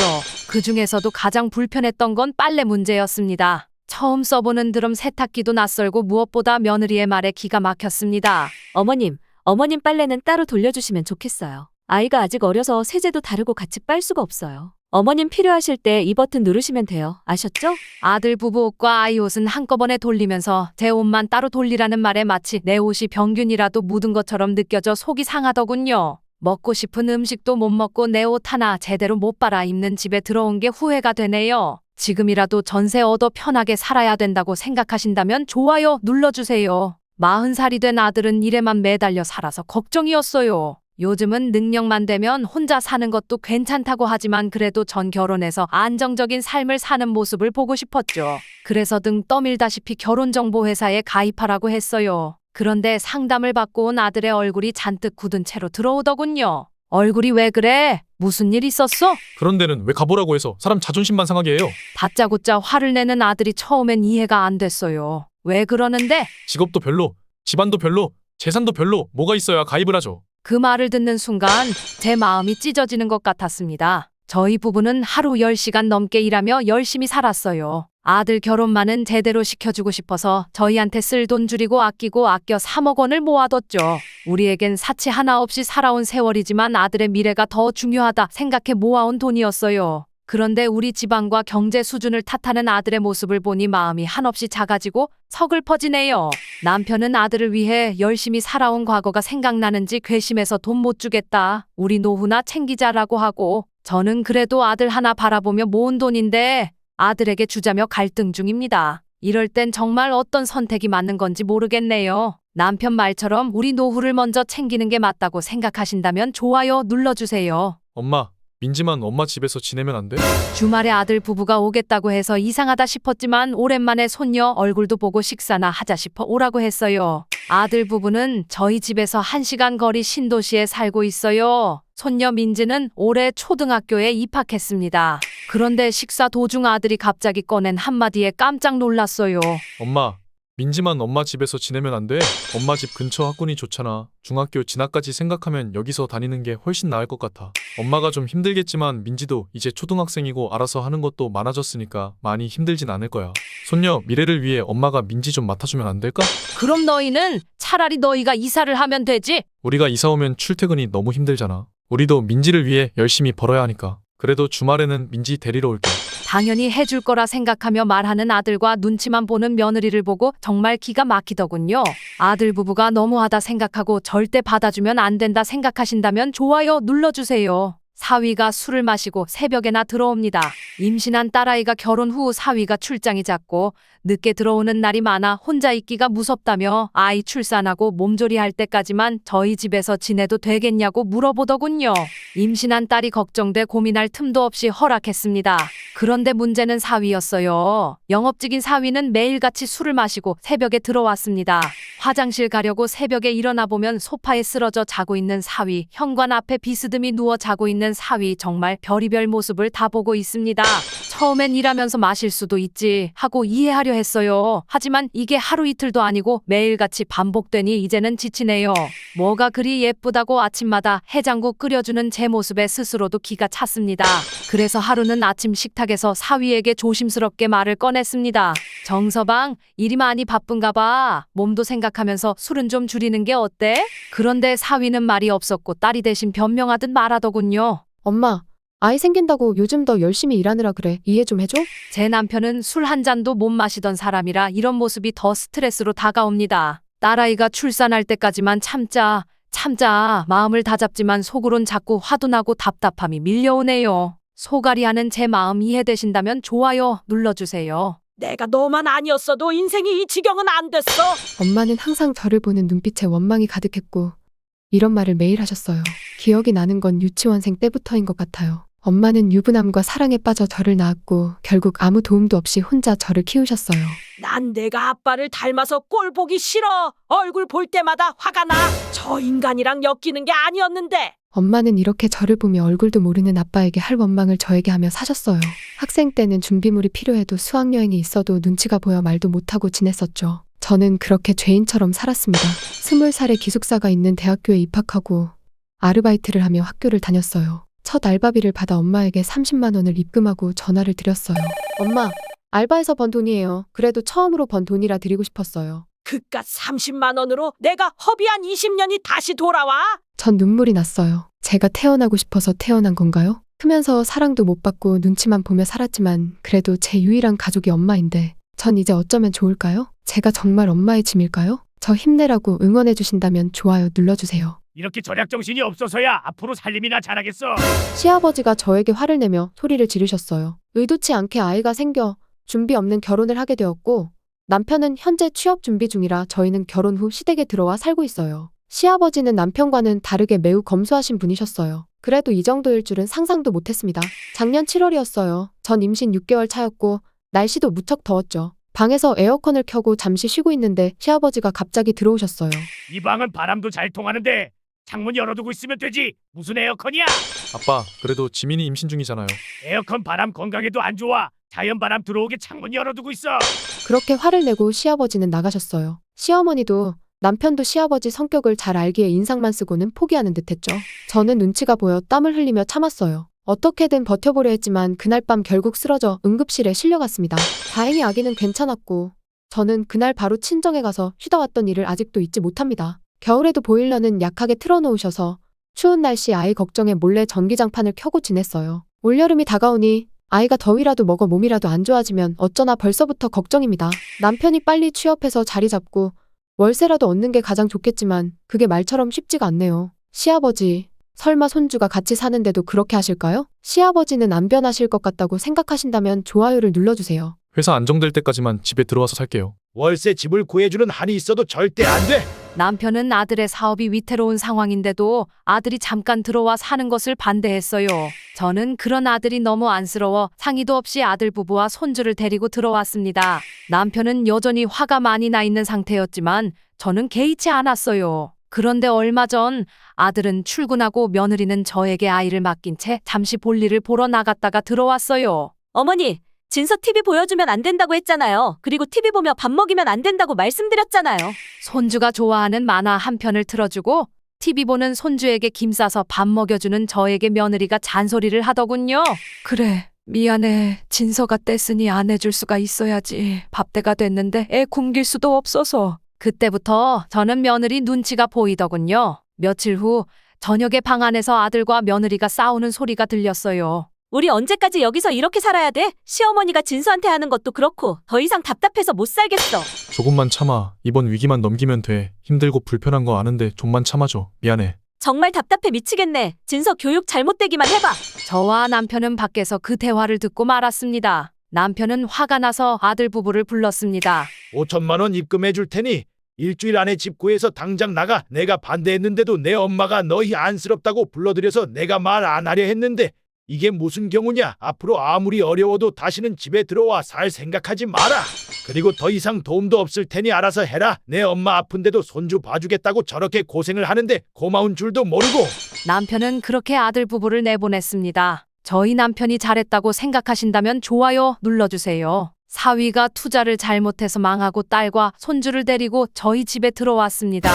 그 중에서도 가장 불편했던 건 빨래 문제였습니다. 처음 써보는 드럼 세탁기도 낯설고 무엇보다 며느리의 말에 기가 막혔습니다. 어머님 빨래는 따로 돌려주시면 좋겠어요. 아이가 아직 어려서 세제도 다르고 같이 빨 수가 없어요. 어머님 필요하실 때 이 버튼 누르시면 돼요. 아셨죠? 아들 부부 옷과 아이 옷은 한꺼번에 돌리면서 제 옷만 따로 돌리라는 말에 마치 내 옷이 병균이라도 묻은 것처럼 느껴져 속이 상하더군요. 먹고 싶은 음식도 못 먹고 내 옷 하나 제대로 못 빨아 입는 집에 들어온 게 후회가 되네요. 지금이라도 전세 얻어 편하게 살아야 된다고 생각하신다면 좋아요 눌러주세요. 40살이 된 아들은 일에만 매달려 살아서 걱정이었어요. 요즘은 능력만 되면 혼자 사는 것도 괜찮다고 하지만 그래도 전 결혼해서 안정적인 삶을 사는 모습을 보고 싶었죠. 그래서 등 떠밀다시피 결혼정보회사에 가입하라고 했어요. 그런데 상담을 받고 온 아들의 얼굴이 잔뜩 굳은 채로 들어오더군요. 얼굴이 왜 그래? 무슨 일 있었어? 그런 데는 왜 가보라고 해서 사람 자존심만 상하게 해요. 다짜고짜 화를 내는 아들이 처음엔 이해가 안 됐어요. 왜 그러는데? 직업도 별로, 집안도 별로, 재산도 별로 뭐가 있어야 가입을 하죠. 그 말을 듣는 순간 제 마음이 찢어지는 것 같았습니다. 저희 부부는 하루 10시간 넘게 일하며 열심히 살았어요. 아들 결혼만은 제대로 시켜주고 싶어서 저희한테 쓸 돈 줄이고 아끼고 아껴 3억 원을 모아뒀죠. 우리에겐 사치 하나 없이 살아온 세월이지만 아들의 미래가 더 중요하다 생각해 모아온 돈이었어요. 그런데 우리 집안과 경제 수준을 탓하는 아들의 모습을 보니 마음이 한없이 작아지고 서글퍼지네요. 남편은 아들을 위해 열심히 살아온 과거가 생각나는지 괘씸해서 돈 못 주겠다. 우리 노후나 챙기자라고 하고 저는 그래도 아들 하나 바라보며 모은 돈인데 아들에게 주자며 갈등 중입니다. 이럴 땐 정말 어떤 선택이 맞는 건지 모르겠네요. 남편 말처럼 우리 노후를 먼저 챙기는 게 맞다고 생각하신다면 좋아요 눌러주세요. 엄마, 민지만 엄마 집에서 지내면 안 돼? 주말에 아들 부부가 오겠다고 해서 이상하다 싶었지만 오랜만에 손녀 얼굴도 보고 식사나 하자 싶어 오라고 했어요. 아들 부부는 저희 집에서 1시간 거리 신도시에 살고 있어요. 손녀 민지는 올해 초등학교에 입학했습니다. 그런데 식사 도중 아들이 갑자기 꺼낸 한마디에 깜짝 놀랐어요. 엄마, 민지만 엄마 집에서 지내면 안 돼? 엄마 집 근처 학군이 좋잖아. 중학교 진학까지 생각하면 여기서 다니는 게 훨씬 나을 것 같아. 엄마가 좀 힘들겠지만 민지도 이제 초등학생이고 알아서 하는 것도 많아졌으니까 많이 힘들진 않을 거야. 손녀 미래를 위해 엄마가 민지 좀 맡아주면 안 될까? 그럼 너희는 차라리 너희가 이사를 하면 되지. 우리가 이사 오면 출퇴근이 너무 힘들잖아. 우리도 민지를 위해 열심히 벌어야 하니까. 그래도 주말에는 민지 데리러 올게. 당연히 해줄 거라 생각하며 말하는 아들과 눈치만 보는 며느리를 보고 정말 기가 막히더군요. 아들 부부가 너무하다 생각하고 절대 받아주면 안 된다 생각하신다면 좋아요 눌러주세요. 사위가 술을 마시고 새벽에나 들어옵니다. 임신한 딸아이가 결혼 후 사위가 출장이 잦고 늦게 들어오는 날이 많아 혼자 있기가 무섭다며 아이 출산하고 몸조리할 때까지만 저희 집에서 지내도 되겠냐고 물어보더군요. 임신한 딸이 걱정돼 고민할 틈도 없이 허락했습니다. 그런데 문제는 사위였어요. 영업직인 사위는 매일같이 술을 마시고 새벽에 들어왔습니다. 화장실 가려고 새벽에 일어나 보면 소파에 쓰러져 자고 있는 사위, 현관 앞에 비스듬히 누워 자고 있는 사위, 정말 별의별 모습을 다 보고 있습니다. 처음엔 일하면서 마실 수도 있지 하고 이해하려 했어요. 하지만 이게 하루 이틀도 아니고 매일같이 반복되니 이제는 지치네요. 뭐가 그리 예쁘다고 아침마다 해장국 끓여주는 제 모습에 스스로도 기가 찼습니다. 그래서 하루는 아침 식탁에서 사위에게 조심스럽게 말을 꺼냈습니다. 정서방, 일이 많이 바쁜가 봐. 몸도 생각하면서 술은 좀 줄이는 게 어때? 그런데 사위는 말이 없었고 딸이 대신 변명하듯 말하더군요. 엄마, 아이 생긴다고 요즘 더 열심히 일하느라 그래. 이해 좀 해줘? 제 남편은 술 한 잔도 못 마시던 사람이라 이런 모습이 더 스트레스로 다가옵니다. 딸아이가 출산할 때까지만 참자 마음을 다잡지만 속으론 자꾸 화도 나고 답답함이 밀려오네요. 소갈이하는 제 마음 이해되신다면 좋아요 눌러주세요. 내가 너만 아니었어도 인생이 이 지경은 안 됐어. 엄마는 항상 저를 보는 눈빛에 원망이 가득했고 이런 말을 매일 하셨어요. 기억이 나는 건 유치원생 때부터인 것 같아요. 엄마는 유부남과 사랑에 빠져 저를 낳았고 결국 아무 도움도 없이 혼자 저를 키우셨어요. 난 내가 아빠를 닮아서 꼴 보기 싫어. 얼굴 볼 때마다 화가 나. 저 인간이랑 엮이는 게 아니었는데. 엄마는 이렇게 저를 보며 얼굴도 모르는 아빠에게 할 원망을 저에게 하며 사셨어요. 학생 때는 준비물이 필요해도 수학여행이 있어도 눈치가 보여 말도 못하고 지냈었죠. 저는 그렇게 죄인처럼 살았습니다. 20살에 기숙사가 있는 대학교에 입학하고 아르바이트를 하며 학교를 다녔어요. 첫 알바비를 받아 엄마에게 30만 원을 입금하고 전화를 드렸어요. 엄마, 알바에서 번 돈이에요. 그래도 처음으로 번 돈이라 드리고 싶었어요. 그깟 30만 원으로 내가 허비한 20년이 다시 돌아와? 전 눈물이 났어요. 제가 태어나고 싶어서 태어난 건가요? 크면서 사랑도 못 받고 눈치만 보며 살았지만 그래도 제 유일한 가족이 엄마인데 전 이제 어쩌면 좋을까요? 제가 정말 엄마의 짐일까요? 저 힘내라고 응원해 주신다면 좋아요 눌러주세요. 이렇게 절약 정신이 없어서야 앞으로 살림이나 잘하겠어. 시아버지가 저에게 화를 내며 소리를 지르셨어요. 의도치 않게 아이가 생겨 준비 없는 결혼을 하게 되었고 남편은 현재 취업 준비 중이라 저희는 결혼 후 시댁에 들어와 살고 있어요. 시아버지는 남편과는 다르게 매우 검소하신 분이셨어요. 그래도 이 정도일 줄은 상상도 못했습니다. 작년 7월이었어요. 전 임신 6개월 차였고 날씨도 무척 더웠죠. 방에서 에어컨을 켜고 잠시 쉬고 있는데 시아버지가 갑자기 들어오셨어요. 이 방은 바람도 잘 통하는데 창문 열어두고 있으면 되지. 무슨 에어컨이야? 아빠, 그래도 지민이 임신 중이잖아요. 에어컨 바람 건강에도 안 좋아. 자연 바람 들어오게 창문 열어두고 있어. 그렇게 화를 내고 시아버지는 나가셨어요. 시어머니도 남편도 시아버지 성격을 잘 알기에 인상만 쓰고는 포기하는 듯했죠. 저는 눈치가 보여 땀을 흘리며 참았어요. 어떻게든 버텨보려 했지만 그날 밤 결국 쓰러져 응급실에 실려갔습니다. 다행히 아기는 괜찮았고 저는 그날 바로 친정에 가서 쉬다 왔던 일을 아직도 잊지 못합니다. 겨울에도 보일러는 약하게 틀어놓으셔서 추운 날씨 아이 걱정에 몰래 전기장판을 켜고 지냈어요. 올여름이 다가오니 아이가 더위라도 먹어 몸이라도 안 좋아지면 어쩌나 벌써부터 걱정입니다. 남편이 빨리 취업해서 자리 잡고 월세라도 얻는 게 가장 좋겠지만 그게 말처럼 쉽지가 않네요. 시아버지, 설마 손주가 같이 사는데도 그렇게 하실까요? 시아버지는 안 변하실 것 같다고 생각하신다면 좋아요를 눌러주세요. 회사 안정될 때까지만 집에 들어와서 살게요. 월세 집을 구해주는 한이 있어도 절대 안 돼. 남편은 아들의 사업이 위태로운 상황인데도 아들이 잠깐 들어와 사는 것을 반대했어요. 저는 그런 아들이 너무 안쓰러워 상의도 없이 아들 부부와 손주를 데리고 들어왔습니다. 남편은 여전히 화가 많이 나 있는 상태였지만 저는 개의치 않았어요. 그런데 얼마 전 아들은 출근하고 며느리는 저에게 아이를 맡긴 채 잠시 볼일을 보러 나갔다가 들어왔어요. 어머니, 진서 TV 보여주면 안 된다고 했잖아요. 그리고 TV 보며 밥 먹이면 안 된다고 말씀드렸잖아요. 손주가 좋아하는 만화 한 편을 틀어주고 TV 보는 손주에게 김 싸서 밥 먹여주는 저에게 며느리가 잔소리를 하더군요. 그래, 미안해. 진서가 뗐으니 안 해줄 수가 있어야지. 밥때가 됐는데 애 굶길 수도 없어서. 그때부터 저는 며느리 눈치가 보이더군요. 며칠 후 저녁에 방 안에서 아들과 며느리가 싸우는 소리가 들렸어요. 우리 언제까지 여기서 이렇게 살아야 돼? 시어머니가 진서한테 하는 것도 그렇고 더 이상 답답해서 못 살겠어. 조금만 참아. 이번 위기만 넘기면 돼. 힘들고 불편한 거 아는데 좀만 참아줘. 미안해. 정말 답답해 미치겠네. 진서 교육 잘못되기만 해봐. 저와 남편은 밖에서 그 대화를 듣고 말았습니다. 남편은 화가 나서 아들 부부를 불렀습니다. 5천만 원 입금해 줄 테니 일주일 안에 집 구해서 당장 나가. 내가 반대했는데도 내 엄마가 너희 안쓰럽다고 불러들여서 내가 말 안 하려 했는데 이게 무슨 경우냐. 앞으로 아무리 어려워도 다시는 집에 들어와 살 생각하지 마라. 그리고 더 이상 도움도 없을 테니 알아서 해라. 내 엄마 아픈데도 손주 봐주겠다고 저렇게 고생을 하는데 고마운 줄도 모르고. 남편은 그렇게 아들 부부를 내보냈습니다. 저희 남편이 잘했다고 생각하신다면 좋아요 눌러주세요. 사위가 투자를 잘못해서 망하고 딸과 손주를 데리고 저희 집에 들어왔습니다.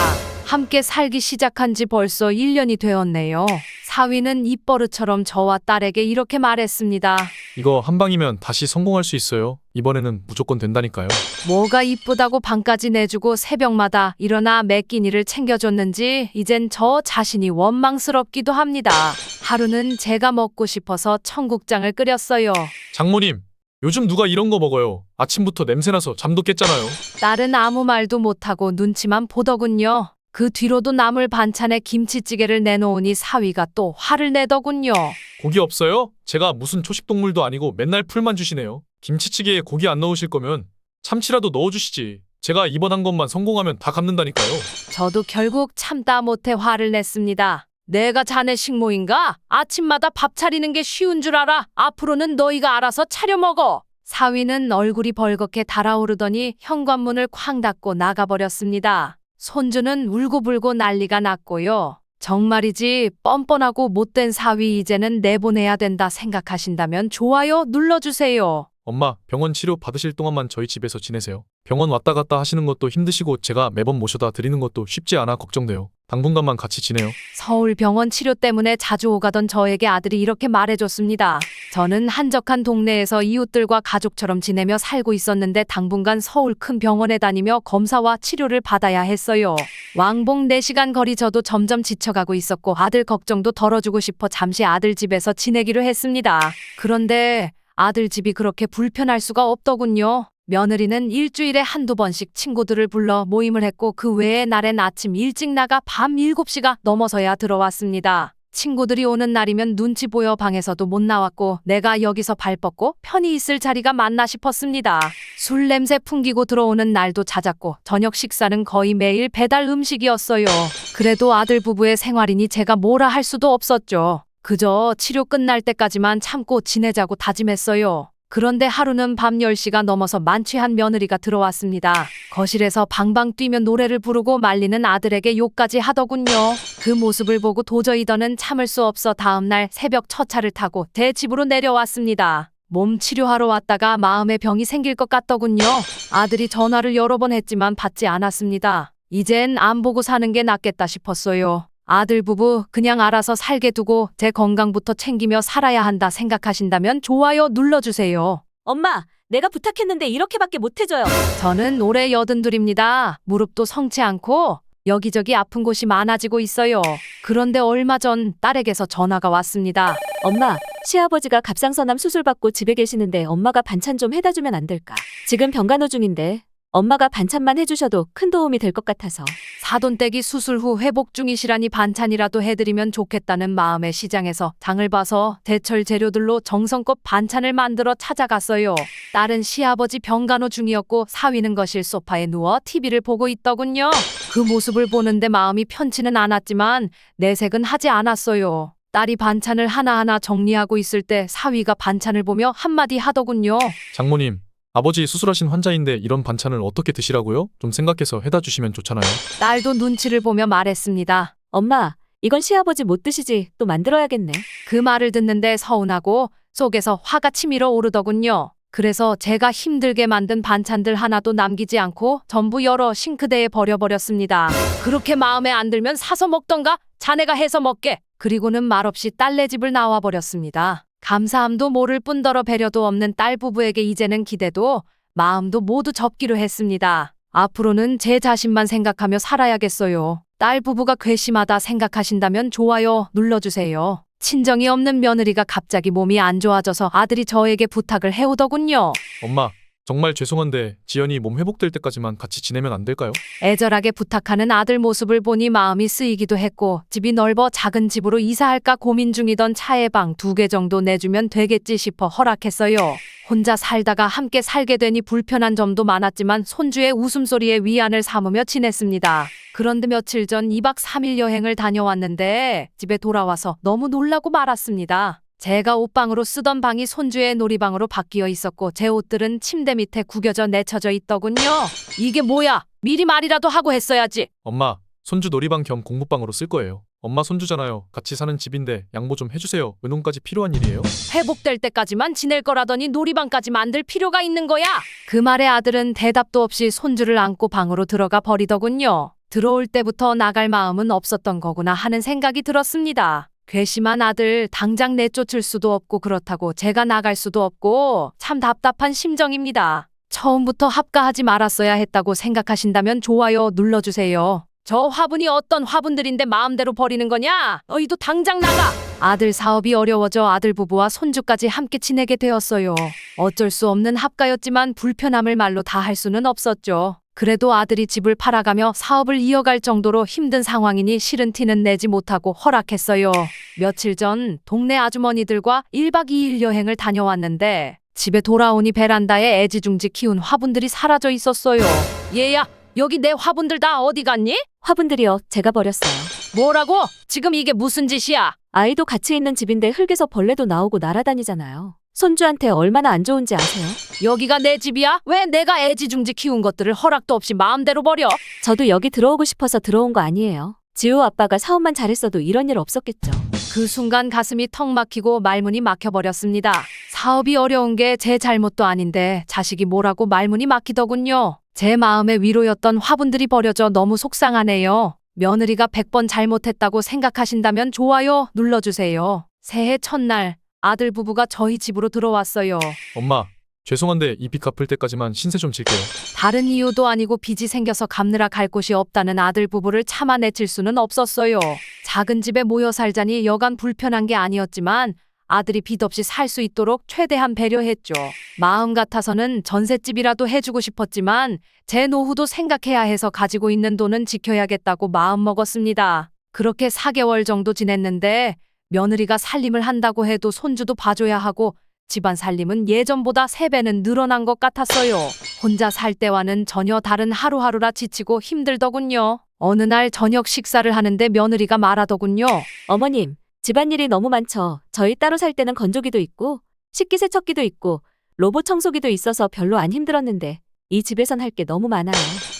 함께 살기 시작한 지 벌써 1년이 되었네요. 사위는 입버릇처럼 저와 딸에게 이렇게 말했습니다. 이거 한 방이면 다시 성공할 수 있어요. 이번에는 무조건 된다니까요. 뭐가 이쁘다고 방까지 내주고 새벽마다 일어나 매 끼니를 챙겨줬는지 이젠 저 자신이 원망스럽기도 합니다. 하루는 제가 먹고 싶어서 청국장을 끓였어요. 장모님, 요즘 누가 이런 거 먹어요? 아침부터 냄새나서 잠도 깼잖아요. 딸은 아무 말도 못하고 눈치만 보더군요. 그 뒤로도 나물 반찬에 김치찌개를 내놓으니 사위가 또 화를 내더군요. 고기 없어요? 제가 무슨 초식동물도 아니고 맨날 풀만 주시네요. 김치찌개에 고기 안 넣으실 거면 참치라도 넣어주시지. 제가 이번 한 것만 성공하면 다 갚는다니까요. 저도 결국 참다 못해 화를 냈습니다. 내가 자네 식모인가? 아침마다 밥 차리는 게 쉬운 줄 알아. 앞으로는 너희가 알아서 차려 먹어. 사위는 얼굴이 벌겋게 달아오르더니 현관문을 쾅 닫고 나가버렸습니다. 손주는 울고불고 난리가 났고요. 정말이지 뻔뻔하고 못된 사위 이제는 내보내야 된다 생각하신다면 좋아요 눌러주세요. 엄마, 병원 치료 받으실 동안만 저희 집에서 지내세요. 병원 왔다 갔다 하시는 것도 힘드시고 제가 매번 모셔다 드리는 것도 쉽지 않아 걱정돼요. 당분간만 같이 지내요. 서울 병원 치료 때문에 자주 오가던 저에게 아들이 이렇게 말해줬습니다. 저는 한적한 동네에서 이웃들과 가족처럼 지내며 살고 있었는데 당분간 서울 큰 병원에 다니며 검사와 치료를 받아야 했어요. 왕복 4시간 거리 저도 점점 지쳐가고 있었고 아들 걱정도 덜어주고 싶어 잠시 아들 집에서 지내기로 했습니다. 그런데 아들 집이 그렇게 불편할 수가 없더군요. 며느리는 일주일에 한두 번씩 친구들을 불러 모임을 했고 그 외의 날엔 아침 일찍 나가 밤 7시가 넘어서야 들어왔습니다. 친구들이 오는 날이면 눈치 보여 방에서도 못 나왔고 내가 여기서 발 뻗고 편히 있을 자리가 맞나 싶었습니다. 술 냄새 풍기고 들어오는 날도 잦았고 저녁 식사는 거의 매일 배달 음식이었어요. 그래도 아들 부부의 생활이니 제가 뭐라 할 수도 없었죠. 그저 치료 끝날 때까지만 참고 지내자고 다짐했어요. 그런데 하루는 밤 10시가 넘어서 만취한 며느리가 들어왔습니다. 거실에서 방방 뛰며 노래를 부르고 말리는 아들에게 욕까지 하더군요. 그 모습을 보고 도저히 더는 참을 수 없어 다음날 새벽 첫 차를 타고 제 집으로 내려왔습니다. 몸 치료하러 왔다가 마음의 병이 생길 것 같더군요. 아들이 전화를 여러 번 했지만 받지 않았습니다. 이젠 안 보고 사는 게 낫겠다 싶었어요. 아들 부부 그냥 알아서 살게 두고 제 건강부터 챙기며 살아야 한다 생각하신다면 좋아요 눌러주세요. 엄마, 내가 부탁했는데 이렇게밖에 못해줘요. 저는 올해 82입니다. 무릎도 성치 않고 여기저기 아픈 곳이 많아지고 있어요. 그런데 얼마 전 딸에게서 전화가 왔습니다. 엄마, 시아버지가 갑상선암 수술받고 집에 계시는데 엄마가 반찬 좀 해다 주면 안 될까? 지금 병간호 중인데 엄마가 반찬만 해주셔도 큰 도움이 될 것 같아서. 사돈댁이 수술 후 회복 중이시라니 반찬이라도 해드리면 좋겠다는 마음에 시장에서 장을 봐서 제철 재료들로 정성껏 반찬을 만들어 찾아갔어요. 딸은 시아버지 병간호 중이었고 사위는 거실 소파에 누워 TV를 보고 있더군요. 그 모습을 보는데 마음이 편치는 않았지만 내색은 하지 않았어요. 딸이 반찬을 하나하나 정리하고 있을 때 사위가 반찬을 보며 한마디 하더군요. 장모님, 아버지 수술하신 환자인데 이런 반찬을 어떻게 드시라고요? 좀 생각해서 해다 주시면 좋잖아요. 딸도 눈치를 보며 말했습니다. 엄마, 이건 시아버지 못 드시지. 또 만들어야겠네. 그 말을 듣는데 서운하고 속에서 화가 치밀어 오르더군요. 그래서 제가 힘들게 만든 반찬들 하나도 남기지 않고 전부 열어 싱크대에 버려버렸습니다. 그렇게 마음에 안 들면 사서 먹던가 자네가 해서 먹게. 그리고는 말없이 딸네 집을 나와버렸습니다. 감사함도 모를 뿐더러 배려도 없는 딸 부부에게 이제는 기대도 마음도 모두 접기로 했습니다. 앞으로는 제 자신만 생각하며 살아야겠어요. 딸 부부가 괘씸하다 생각하신다면 좋아요 눌러주세요. 친정이 없는 며느리가 갑자기 몸이 안 좋아져서 아들이 저에게 부탁을 해오더군요. 엄마, 정말 죄송한데 지연이 몸 회복될 때까지만 같이 지내면 안 될까요? 애절하게 부탁하는 아들 모습을 보니 마음이 쓰이기도 했고 집이 넓어 작은 집으로 이사할까 고민 중이던 차에 방 2개 정도 내주면 되겠지 싶어 허락했어요. 혼자 살다가 함께 살게 되니 불편한 점도 많았지만 손주의 웃음소리에 위안을 삼으며 지냈습니다. 그런데 며칠 전 2박 3일 여행을 다녀왔는데 집에 돌아와서 너무 놀라고 말았습니다. 제가 옷방으로 쓰던 방이 손주의 놀이방으로 바뀌어 있었고 제 옷들은 침대 밑에 구겨져 내쳐져 있더군요. 이게 뭐야? 미리 말이라도 하고 했어야지. 엄마, 손주 놀이방 겸 공부방으로 쓸 거예요. 엄마 손주잖아요. 같이 사는 집인데 양보 좀 해주세요. 의논까지 필요한 일이에요. 회복될 때까지만 지낼 거라더니 놀이방까지 만들 필요가 있는 거야? 그 말에 아들은 대답도 없이 손주를 안고 방으로 들어가 버리더군요. 들어올 때부터 나갈 마음은 없었던 거구나 하는 생각이 들었습니다. 괘씸한 아들 당장 내쫓을 수도 없고 그렇다고 제가 나갈 수도 없고 참 답답한 심정입니다. 처음부터 합가하지 말았어야 했다고 생각하신다면 좋아요 눌러주세요. 저 화분이 어떤 화분들인데 마음대로 버리는 거냐? 너희도 당장 나가! 아들 사업이 어려워져 아들 부부와 손주까지 함께 지내게 되었어요. 어쩔 수 없는 합가였지만 불편함을 말로 다 할 수는 없었죠. 그래도 아들이 집을 팔아가며 사업을 이어갈 정도로 힘든 상황이니 싫은 티는 내지 못하고 허락했어요. 며칠 전 동네 아주머니들과 1박 2일 여행을 다녀왔는데 집에 돌아오니 베란다에 애지중지 키운 화분들이 사라져 있었어요. 얘야, 여기 내 화분들 다 어디 갔니? 화분들이요. 제가 버렸어요. 뭐라고? 지금 이게 무슨 짓이야? 아이도 같이 있는 집인데 흙에서 벌레도 나오고 날아다니잖아요. 손주한테 얼마나 안 좋은지 아세요? 여기가 내 집이야? 왜 내가 애지중지 키운 것들을 허락도 없이 마음대로 버려? 저도 여기 들어오고 싶어서 들어온 거 아니에요. 지호 아빠가 사업만 잘했어도 이런 일 없었겠죠. 그 순간 가슴이 턱 막히고 말문이 막혀버렸습니다. 사업이 어려운 게 제 잘못도 아닌데 자식이 뭐라고 말문이 막히더군요. 제 마음의 위로였던 화분들이 버려져 너무 속상하네요. 며느리가 100번 잘못했다고 생각하신다면 좋아요 눌러주세요. 새해 첫날 아들 부부가 저희 집으로 들어왔어요. 엄마, 죄송한데 이 빚 갚을 때까지만 신세 좀 질게요. 다른 이유도 아니고 빚이 생겨서 갚느라 갈 곳이 없다는 아들 부부를 참아내칠 수는 없었어요. 작은 집에 모여 살자니 여간 불편한 게 아니었지만 아들이 빚 없이 살 수 있도록 최대한 배려했죠. 마음 같아서는 전셋집이라도 해주고 싶었지만 제 노후도 생각해야 해서 가지고 있는 돈은 지켜야겠다고 마음먹었습니다. 그렇게 4개월 정도 지냈는데 며느리가 살림을 한다고 해도 손주도 봐줘야 하고 집안 살림은 예전보다 3배는 늘어난 것 같았어요. 혼자 살 때와는 전혀 다른 하루하루라 지치고 힘들더군요. 어느 날 저녁 식사를 하는데 며느리가 말하더군요. 어머님, 집안일이 너무 많죠. 저희 따로 살 때는 건조기도 있고 식기세척기도 있고 로봇 청소기도 있어서 별로 안 힘들었는데 이 집에선 할 게 너무 많아요.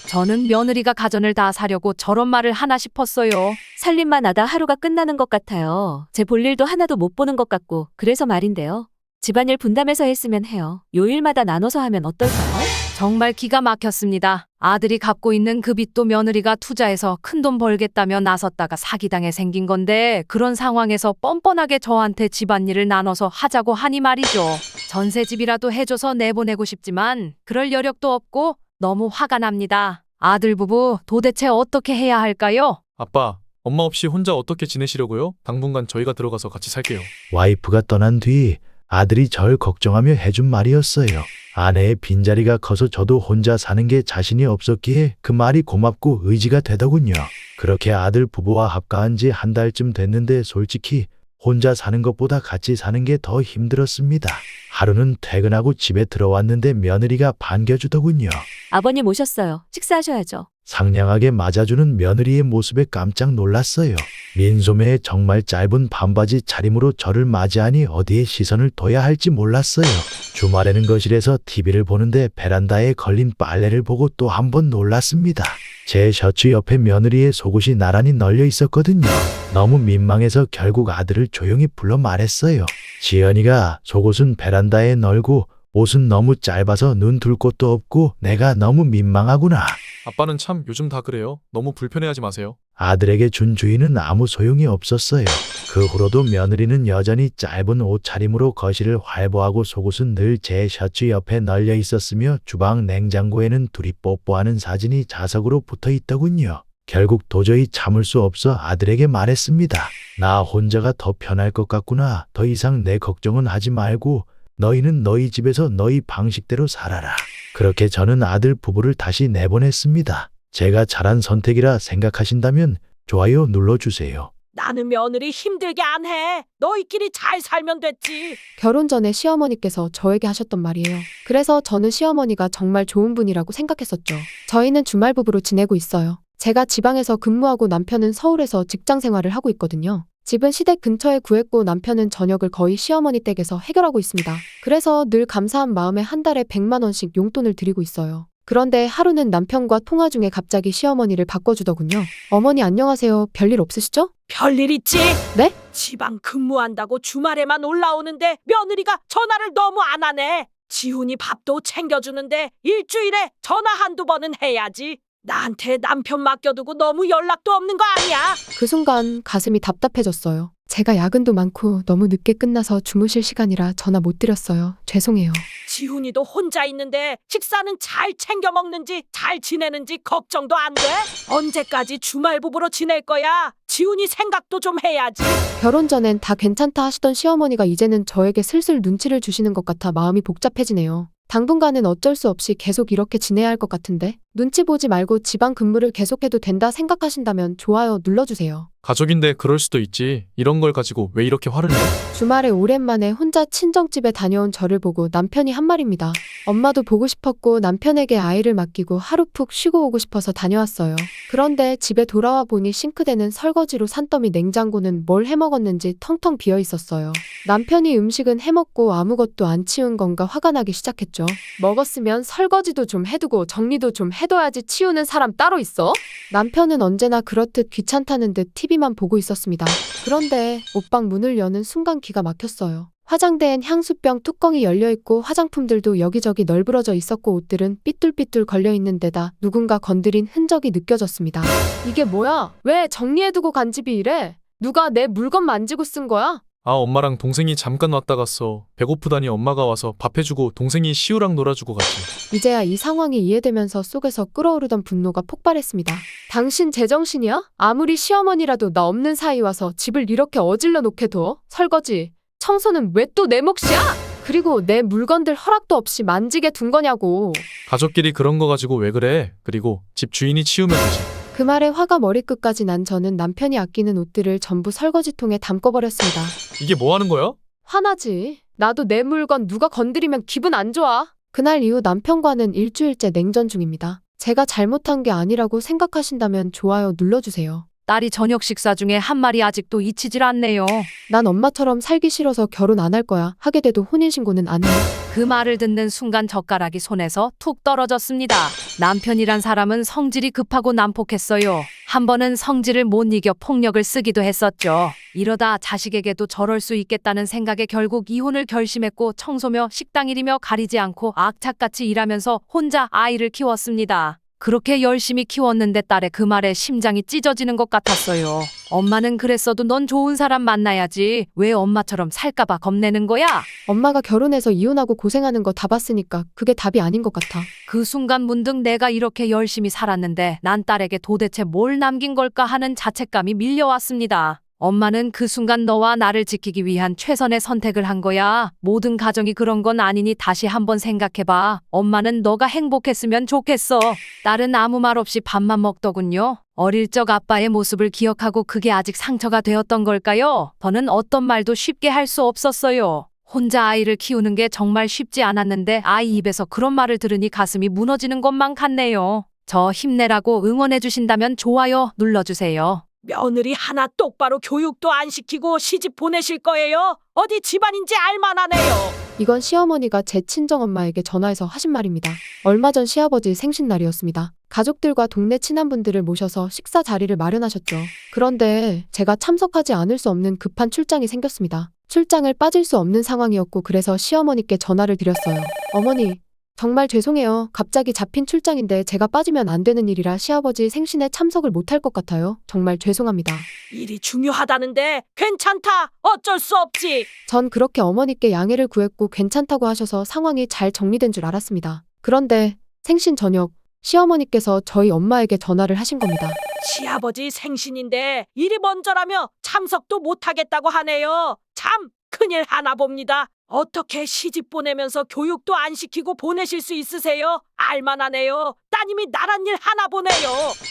저는 며느리가 가전을 다 사려고 저런 말을 하나 싶었어요. 살림만 하다 하루가 끝나는 것 같아요. 제 볼일도 하나도 못 보는 것 같고 그래서 말인데요. 집안일 분담해서 했으면 해요. 요일마다 나눠서 하면 어떨까요? 정말 기가 막혔습니다. 아들이 갖고 있는 그 빚도 며느리가 투자해서 큰돈 벌겠다며 나섰다가 사기당해 생긴 건데 그런 상황에서 뻔뻔하게 저한테 집안일을 나눠서 하자고 하니 말이죠. 전세집이라도 해줘서 내보내고 싶지만 그럴 여력도 없고 너무 화가 납니다. 아들 부부 도대체 어떻게 해야 할까요? 아빠, 엄마 없이 혼자 어떻게 지내시려고요? 당분간 저희가 들어가서 같이 살게요. 와이프가 떠난 뒤 아들이 절 걱정하며 해준 말이었어요. 아내의 빈자리가 커서 저도 혼자 사는 게 자신이 없었기에 그 말이 고맙고 의지가 되더군요. 그렇게 아들 부부와 합가한 지 한 달쯤 됐는데 솔직히 혼자 사는 것보다 같이 사는 게 더 힘들었습니다. 하루는 퇴근하고 집에 들어왔는데 며느리가 반겨주더군요. 아버님 오셨어요. 식사하셔야죠. 상냥하게 맞아주는 며느리의 모습에 깜짝 놀랐어요. 민소매의 정말 짧은 반바지 차림으로 저를 맞이하니 어디에 시선을 둬야 할지 몰랐어요. 주말에는 거실에서 TV를 보는데 베란다에 걸린 빨래를 보고 또 한 번 놀랐습니다. 제 셔츠 옆에 며느리의 속옷이 나란히 널려 있었거든요. 너무 민망해서 결국 아들을 조용히 불러 말했어요. 지연이가 속옷은 베란다에 널고 옷은 너무 짧아서 눈 둘 곳도 없고 내가 너무 민망하구나. 아빠는 참 요즘 다 그래요. 너무 불편해하지 마세요. 아들에게 준 주의는 아무 소용이 없었어요. 그 후로도 며느리는 여전히 짧은 옷차림으로 거실을 활보하고 속옷은 늘 제 셔츠 옆에 널려 있었으며 주방 냉장고에는 둘이 뽀뽀하는 사진이 자석으로 붙어 있더군요. 결국 도저히 참을 수 없어 아들에게 말했습니다. 나 혼자가 더 편할 것 같구나. 더 이상 내 걱정은 하지 말고 너희는 너희 집에서 너희 방식대로 살아라. 그렇게 저는 아들 부부를 다시 내보냈습니다. 제가 잘한 선택이라 생각하신다면 좋아요 눌러주세요. 나는 며느리 힘들게 안 해. 너희끼리 잘 살면 됐지. 결혼 전에 시어머니께서 저에게 하셨던 말이에요. 그래서 저는 시어머니가 정말 좋은 분이라고 생각했었죠. 저희는 주말 부부로 지내고 있어요. 제가 지방에서 근무하고 남편은 서울에서 직장 생활을 하고 있거든요. 집은 시댁 근처에 구했고 남편은 저녁을 거의 시어머니 댁에서 해결하고 있습니다. 그래서 늘 감사한 마음에 한 달에 100만 원씩 용돈을 드리고 있어요. 그런데 하루는 남편과 통화 중에 갑자기 시어머니를 바꿔주더군요. 어머니 안녕하세요. 별일 없으시죠? 별일 있지? 네? 지방 근무한다고 주말에만 올라오는데 며느리가 전화를 너무 안 하네. 지훈이 밥도 챙겨주는데 일주일에 전화 한두 번은 해야지. 나한테 남편 맡겨두고 너무 연락도 없는 거 아니야? 그 순간 가슴이 답답해졌어요. 제가 야근도 많고 너무 늦게 끝나서 주무실 시간이라 전화 못 드렸어요. 죄송해요. 지훈이도 혼자 있는데 식사는 잘 챙겨 먹는지 잘 지내는지 걱정도 안 돼? 언제까지 주말 부부로 지낼 거야? 지훈이 생각도 좀 해야지. 결혼 전엔 다 괜찮다 하시던 시어머니가 이제는 저에게 슬슬 눈치를 주시는 것 같아 마음이 복잡해지네요. 당분간은 어쩔 수 없이 계속 이렇게 지내야 할 것 같은데 눈치 보지 말고 지방 근무를 계속해도 된다 생각하신다면 좋아요 눌러주세요. 가족인데 그럴 수도 있지. 이런 걸 가지고 왜 이렇게 화를 내? 주말에 오랜만에 혼자 친정집에 다녀온 저를 보고 남편이 한 말입니다. 엄마도 보고 싶었고 남편에게 아이를 맡기고 하루 푹 쉬고 오고 싶어서 다녀왔어요. 그런데 집에 돌아와 보니 싱크대는 설거지로 산더미, 냉장고는 뭘 해먹었는지 텅텅 비어 있었어요. 남편이 음식은 해먹고 아무것도 안 치운 건가 화가 나기 시작했죠. 먹었으면 설거지도 좀 해두고 정리도 좀 해둬야지 치우는 사람 따로 있어? 남편은 언제나 그렇듯 귀찮다는 듯 TV만 보고 있었습니다. 그런데 옷방 문을 여는 순간 기가 막혔어요. 화장대엔 향수병 뚜껑이 열려있고 화장품들도 여기저기 널브러져 있었고 옷들은 삐뚤삐뚤 걸려있는 데다 누군가 건드린 흔적이 느껴졌습니다. 이게 뭐야? 왜 정리해두고 간 집이 이래? 누가 내 물건 만지고 쓴 거야? 아, 엄마랑 동생이 잠깐 왔다 갔어. 배고프다니 엄마가 와서 밥 해주고 동생이 시우랑 놀아주고 갔지. 이제야 이 상황이 이해되면서 속에서 끓어오르던 분노가 폭발했습니다. 당신 제정신이야? 아무리 시어머니라도 나 없는 사이 와서 집을 이렇게 어질러 놓게 둬? 설거지, 청소는 왜 또 내 몫이야? 그리고 내 물건들 허락도 없이 만지게 둔 거냐고. 가족끼리 그런 거 가지고 왜 그래? 그리고 집 주인이 치우면 되지. 그 말에 화가 머리끝까지 난 저는 남편이 아끼는 옷들을 전부 설거지통에 담궈버렸습니다. 이게 뭐 하는 거야? 화나지. 나도 내 물건 누가 건드리면 기분 안 좋아. 그날 이후 남편과는 일주일째 냉전 중입니다. 제가 잘못한 게 아니라고 생각하신다면 좋아요 눌러주세요. 딸이 저녁 식사 중에 한 말이 아직도 잊히질 않네요. 난 엄마처럼 살기 싫어서 결혼 안 할 거야. 하게 돼도 혼인신고는 안 해. 그 말을 듣는 순간 젓가락이 손에서 툭 떨어졌습니다. 남편이란 사람은 성질이 급하고 난폭했어요. 한 번은 성질을 못 이겨 폭력을 쓰기도 했었죠. 이러다 자식에게도 저럴 수 있겠다는 생각에 결국 이혼을 결심했고 청소며 식당일이며 가리지 않고 악착같이 일하면서 혼자 아이를 키웠습니다. 그렇게 열심히 키웠는데 딸의 그 말에 심장이 찢어지는 것 같았어요. 엄마는 그랬어도 넌 좋은 사람 만나야지. 왜 엄마처럼 살까봐 겁내는 거야? 엄마가 결혼해서 이혼하고 고생하는 거 다 봤으니까 그게 답이 아닌 것 같아. 그 순간 문득 내가 이렇게 열심히 살았는데 난 딸에게 도대체 뭘 남긴 걸까 하는 자책감이 밀려왔습니다. 엄마는 그 순간 너와 나를 지키기 위한 최선의 선택을 한 거야. 모든 가정이 그런 건 아니니 다시 한번 생각해봐. 엄마는 너가 행복했으면 좋겠어. 딸은 아무 말 없이 밥만 먹더군요. 어릴 적 아빠의 모습을 기억하고 그게 아직 상처가 되었던 걸까요? 저는 어떤 말도 쉽게 할 수 없었어요. 혼자 아이를 키우는 게 정말 쉽지 않았는데 아이 입에서 그런 말을 들으니 가슴이 무너지는 것만 같네요. 저 힘내라고 응원해 주신다면 좋아요 눌러주세요. 며느리 하나 똑바로 교육도 안 시키고 시집 보내실 거예요? 어디 집안인지 알만하네요. 이건 시어머니가 제 친정엄마에게 전화해서 하신 말입니다. 얼마 전 시아버지 생신날이었습니다. 가족들과 동네 친한분들을 모셔서 식사 자리를 마련하셨죠. 그런데 제가 참석하지 않을 수 없는 급한 출장이 생겼습니다. 출장을 빠질 수 없는 상황이었고 그래서 시어머니께 전화를 드렸어요. 어머니, 정말 죄송해요. 갑자기 잡힌 출장인데 제가 빠지면 안 되는 일이라 시아버지 생신에 참석을 못할 것 같아요. 정말 죄송합니다. 일이 중요하다는데 괜찮다. 어쩔 수 없지. 전 그렇게 어머니께 양해를 구했고 괜찮다고 하셔서 상황이 잘 정리된 줄 알았습니다. 그런데 생신 저녁 시어머니께서 저희 엄마에게 전화를 하신 겁니다. 시아버지 생신인데 일이 먼저라며 참석도 못하겠다고 하네요. 참 큰일 하나 봅니다. 어떻게 시집 보내면서 교육도 안 시키고 보내실 수 있으세요? 알만하네요. 따님이 나란 일 하나 보네요.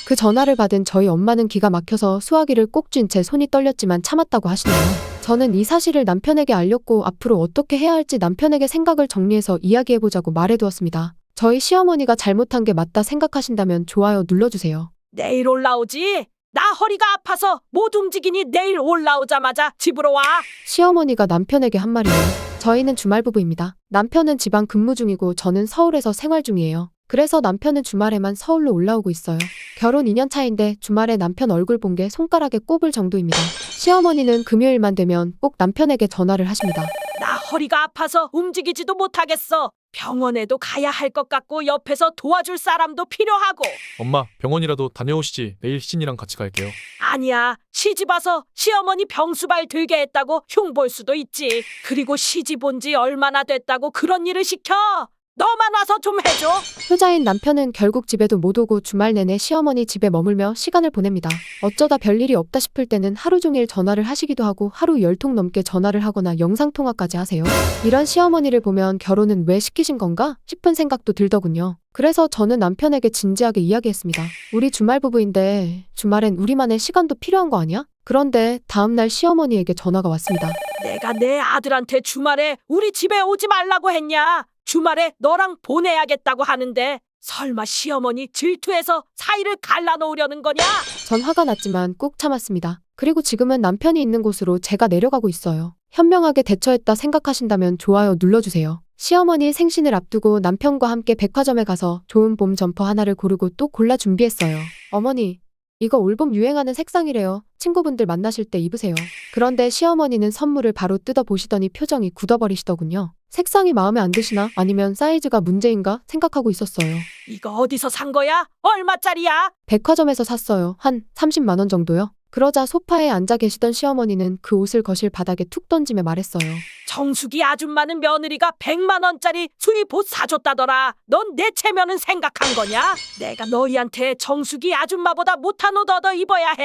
그 전화를 받은 저희 엄마는 기가 막혀서 수화기를 꼭 쥔 채 손이 떨렸지만 참았다고 하시네요. 저는 이 사실을 남편에게 알렸고 앞으로 어떻게 해야 할지 남편에게 생각을 정리해서 이야기해보자고 말해두었습니다. 저희 시어머니가 잘못한 게 맞다 생각하신다면 좋아요 눌러주세요. 내일 올라오지? 나 허리가 아파서 못 움직이니 내일 올라오자마자 집으로 와. 시어머니가 남편에게 한 말이에요. 저희는 주말 부부입니다. 남편은 지방 근무 중이고 저는 서울에서 생활 중이에요. 그래서 남편은 주말에만 서울로 올라오고 있어요. 결혼 2년 차인데 주말에 남편 얼굴 본 게 손가락에 꼽을 정도입니다. 시어머니는 금요일만 되면 꼭 남편에게 전화를 하십니다. 나 허리가 아파서 움직이지도 못하겠어. 병원에도 가야 할 것 같고 옆에서 도와줄 사람도 필요하고. 엄마, 병원이라도 다녀오시지. 내일 시진이랑 같이 갈게요. 아니야. 시집 와서 시어머니 병수발 들게 했다고 흉볼 수도 있지. 그리고 시집 온 지 얼마나 됐다고 그런 일을 시켜. 너만 와서 좀 해줘. 효자인 남편은 결국 집에도 못 오고 주말 내내 시어머니 집에 머물며 시간을 보냅니다. 어쩌다 별일이 없다 싶을 때는 하루 종일 전화를 하시기도 하고 하루 10통 넘게 전화를 하거나 영상통화까지 하세요. 이런 시어머니를 보면 결혼은 왜 시키신 건가 싶은 생각도 들더군요. 그래서 저는 남편에게 진지하게 이야기했습니다. 우리 주말 부부인데 주말엔 우리만의 시간도 필요한 거 아니야? 그런데 다음날 시어머니에게 전화가 왔습니다. 내가 내 아들한테 주말에 우리 집에 오지 말라고 했냐? 주말에 너랑 보내야겠다고 하는데 설마 시어머니 질투해서 사이를 갈라놓으려는 거냐? 전 화가 났지만 꾹 참았습니다. 그리고 지금은 남편이 있는 곳으로 제가 내려가고 있어요. 현명하게 대처했다 생각하신다면 좋아요 눌러주세요. 시어머니 생신을 앞두고 남편과 함께 백화점에 가서 좋은 봄 점퍼 하나를 고르고 또 골라 준비했어요. 어머니, 이거 올봄 유행하는 색상이래요. 친구분들 만나실 때 입으세요. 그런데 시어머니는 선물을 바로 뜯어보시더니 표정이 굳어버리시더군요. 색상이 마음에 안 드시나? 아니면 사이즈가 문제인가? 생각하고 있었어요. 이거 어디서 산 거야? 얼마짜리야? 백화점에서 샀어요. 한 30만 원 정도요. 그러자 소파에 앉아 계시던 시어머니는 그 옷을 거실 바닥에 툭 던지며 말했어요. 정수기 아줌마는 며느리가 100만 원짜리 수입 옷 사줬다더라. 넌 내 체면은 생각한 거냐? 내가 너희한테 정수기 아줌마보다 못한 옷 얻어 입어야 해.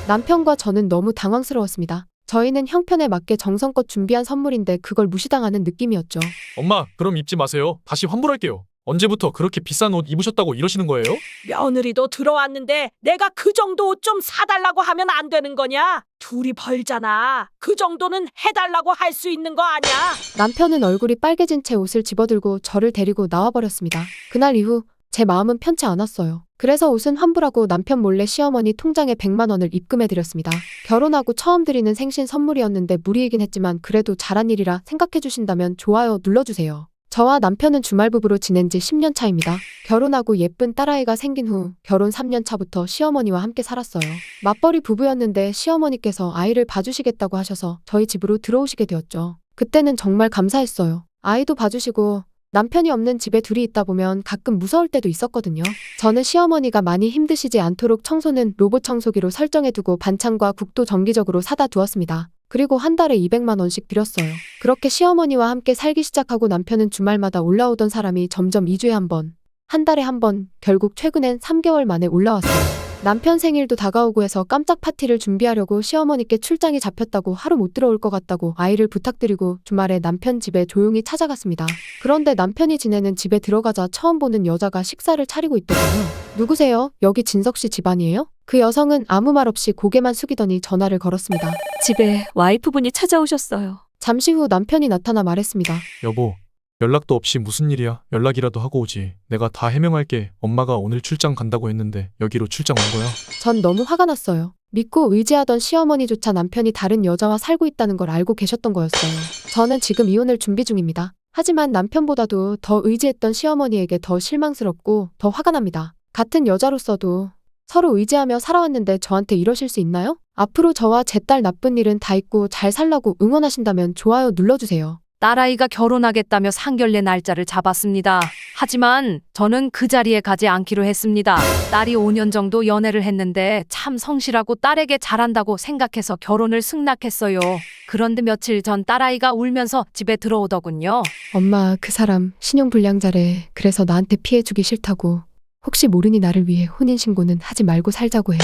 남편과 저는 너무 당황스러웠습니다. 저희는 형편에 맞게 정성껏 준비한 선물인데 그걸 무시당하는 느낌이었죠. 엄마, 그럼 입지 마세요. 다시 환불할게요. 언제부터 그렇게 비싼 옷 입으셨다고 이러시는 거예요? 며느리도 들어왔는데 내가 그 정도 옷 좀 사달라고 하면 안 되는 거냐? 둘이 벌잖아. 그 정도는 해달라고 할 수 있는 거 아니야? 남편은 얼굴이 빨개진 채 옷을 집어들고 저를 데리고 나와버렸습니다. 그날 이후 제 마음은 편치 않았어요. 그래서 옷은 환불하고 남편 몰래 시어머니 통장에 100만 원을 입금해드렸습니다. 결혼하고 처음 드리는 생신 선물이었는데 무리이긴 했지만 그래도 잘한 일이라 생각해 주신다면 좋아요 눌러주세요. 저와 남편은 주말 부부로 지낸 지 10년 차입니다. 결혼하고 예쁜 딸아이가 생긴 후 결혼 3년 차부터 시어머니와 함께 살았어요. 맞벌이 부부였는데 시어머니께서 아이를 봐주시겠다고 하셔서 저희 집으로 들어오시게 되었죠. 그때는 정말 감사했어요. 아이도 봐주시고 남편이 없는 집에 둘이 있다 보면 가끔 무서울 때도 있었거든요. 저는 시어머니가 많이 힘드시지 않도록 청소는 로봇 청소기로 설정해두고 반찬과 국도 정기적으로 사다 두었습니다. 그리고 한 달에 200만 원씩 드렸어요. 그렇게 시어머니와 함께 살기 시작하고 남편은 주말마다 올라오던 사람이 점점 2주에 한 번, 한 달에 한 번, 결국 최근엔 3개월 만에 올라왔어요. 남편 생일도 다가오고 해서 깜짝 파티를 준비하려고 시어머니께 출장이 잡혔다고 하루 못 들어올 것 같다고 아이를 부탁드리고 주말에 남편 집에 조용히 찾아갔습니다. 그런데 남편이 지내는 집에 들어가자 처음 보는 여자가 식사를 차리고 있더군요. 누구세요? 여기 진석 씨 집안이에요? 그 여성은 아무 말 없이 고개만 숙이더니 전화를 걸었습니다. 집에 와이프분이 찾아오셨어요. 잠시 후 남편이 나타나 말했습니다. 여보, 연락도 없이 무슨 일이야? 연락이라도 하고 오지. 내가 다 해명할게. 엄마가 오늘 출장 간다고 했는데 여기로 출장 온 거야. 전 너무 화가 났어요. 믿고 의지하던 시어머니조차 남편이 다른 여자와 살고 있다는 걸 알고 계셨던 거였어요. 저는 지금 이혼을 준비 중입니다. 하지만 남편보다도 더 의지했던 시어머니에게 더 실망스럽고 더 화가 납니다. 같은 여자로서도 서로 의지하며 살아왔는데 저한테 이러실 수 있나요? 앞으로 저와 제 딸 나쁜 일은 다 잊고 잘 살라고 응원하신다면 좋아요 눌러주세요. 딸아이가 결혼하겠다며 상견례 날짜를 잡았습니다. 하지만 저는 그 자리에 가지 않기로 했습니다. 딸이 5년 정도 연애를 했는데 참 성실하고 딸에게 잘한다고 생각해서 결혼을 승낙했어요. 그런데 며칠 전 딸아이가 울면서 집에 들어오더군요. 엄마, 그 사람 신용불량자래. 그래서 나한테 피해주기 싫다고. 혹시 모르니 나를 위해 혼인신고는 하지 말고 살자고 해.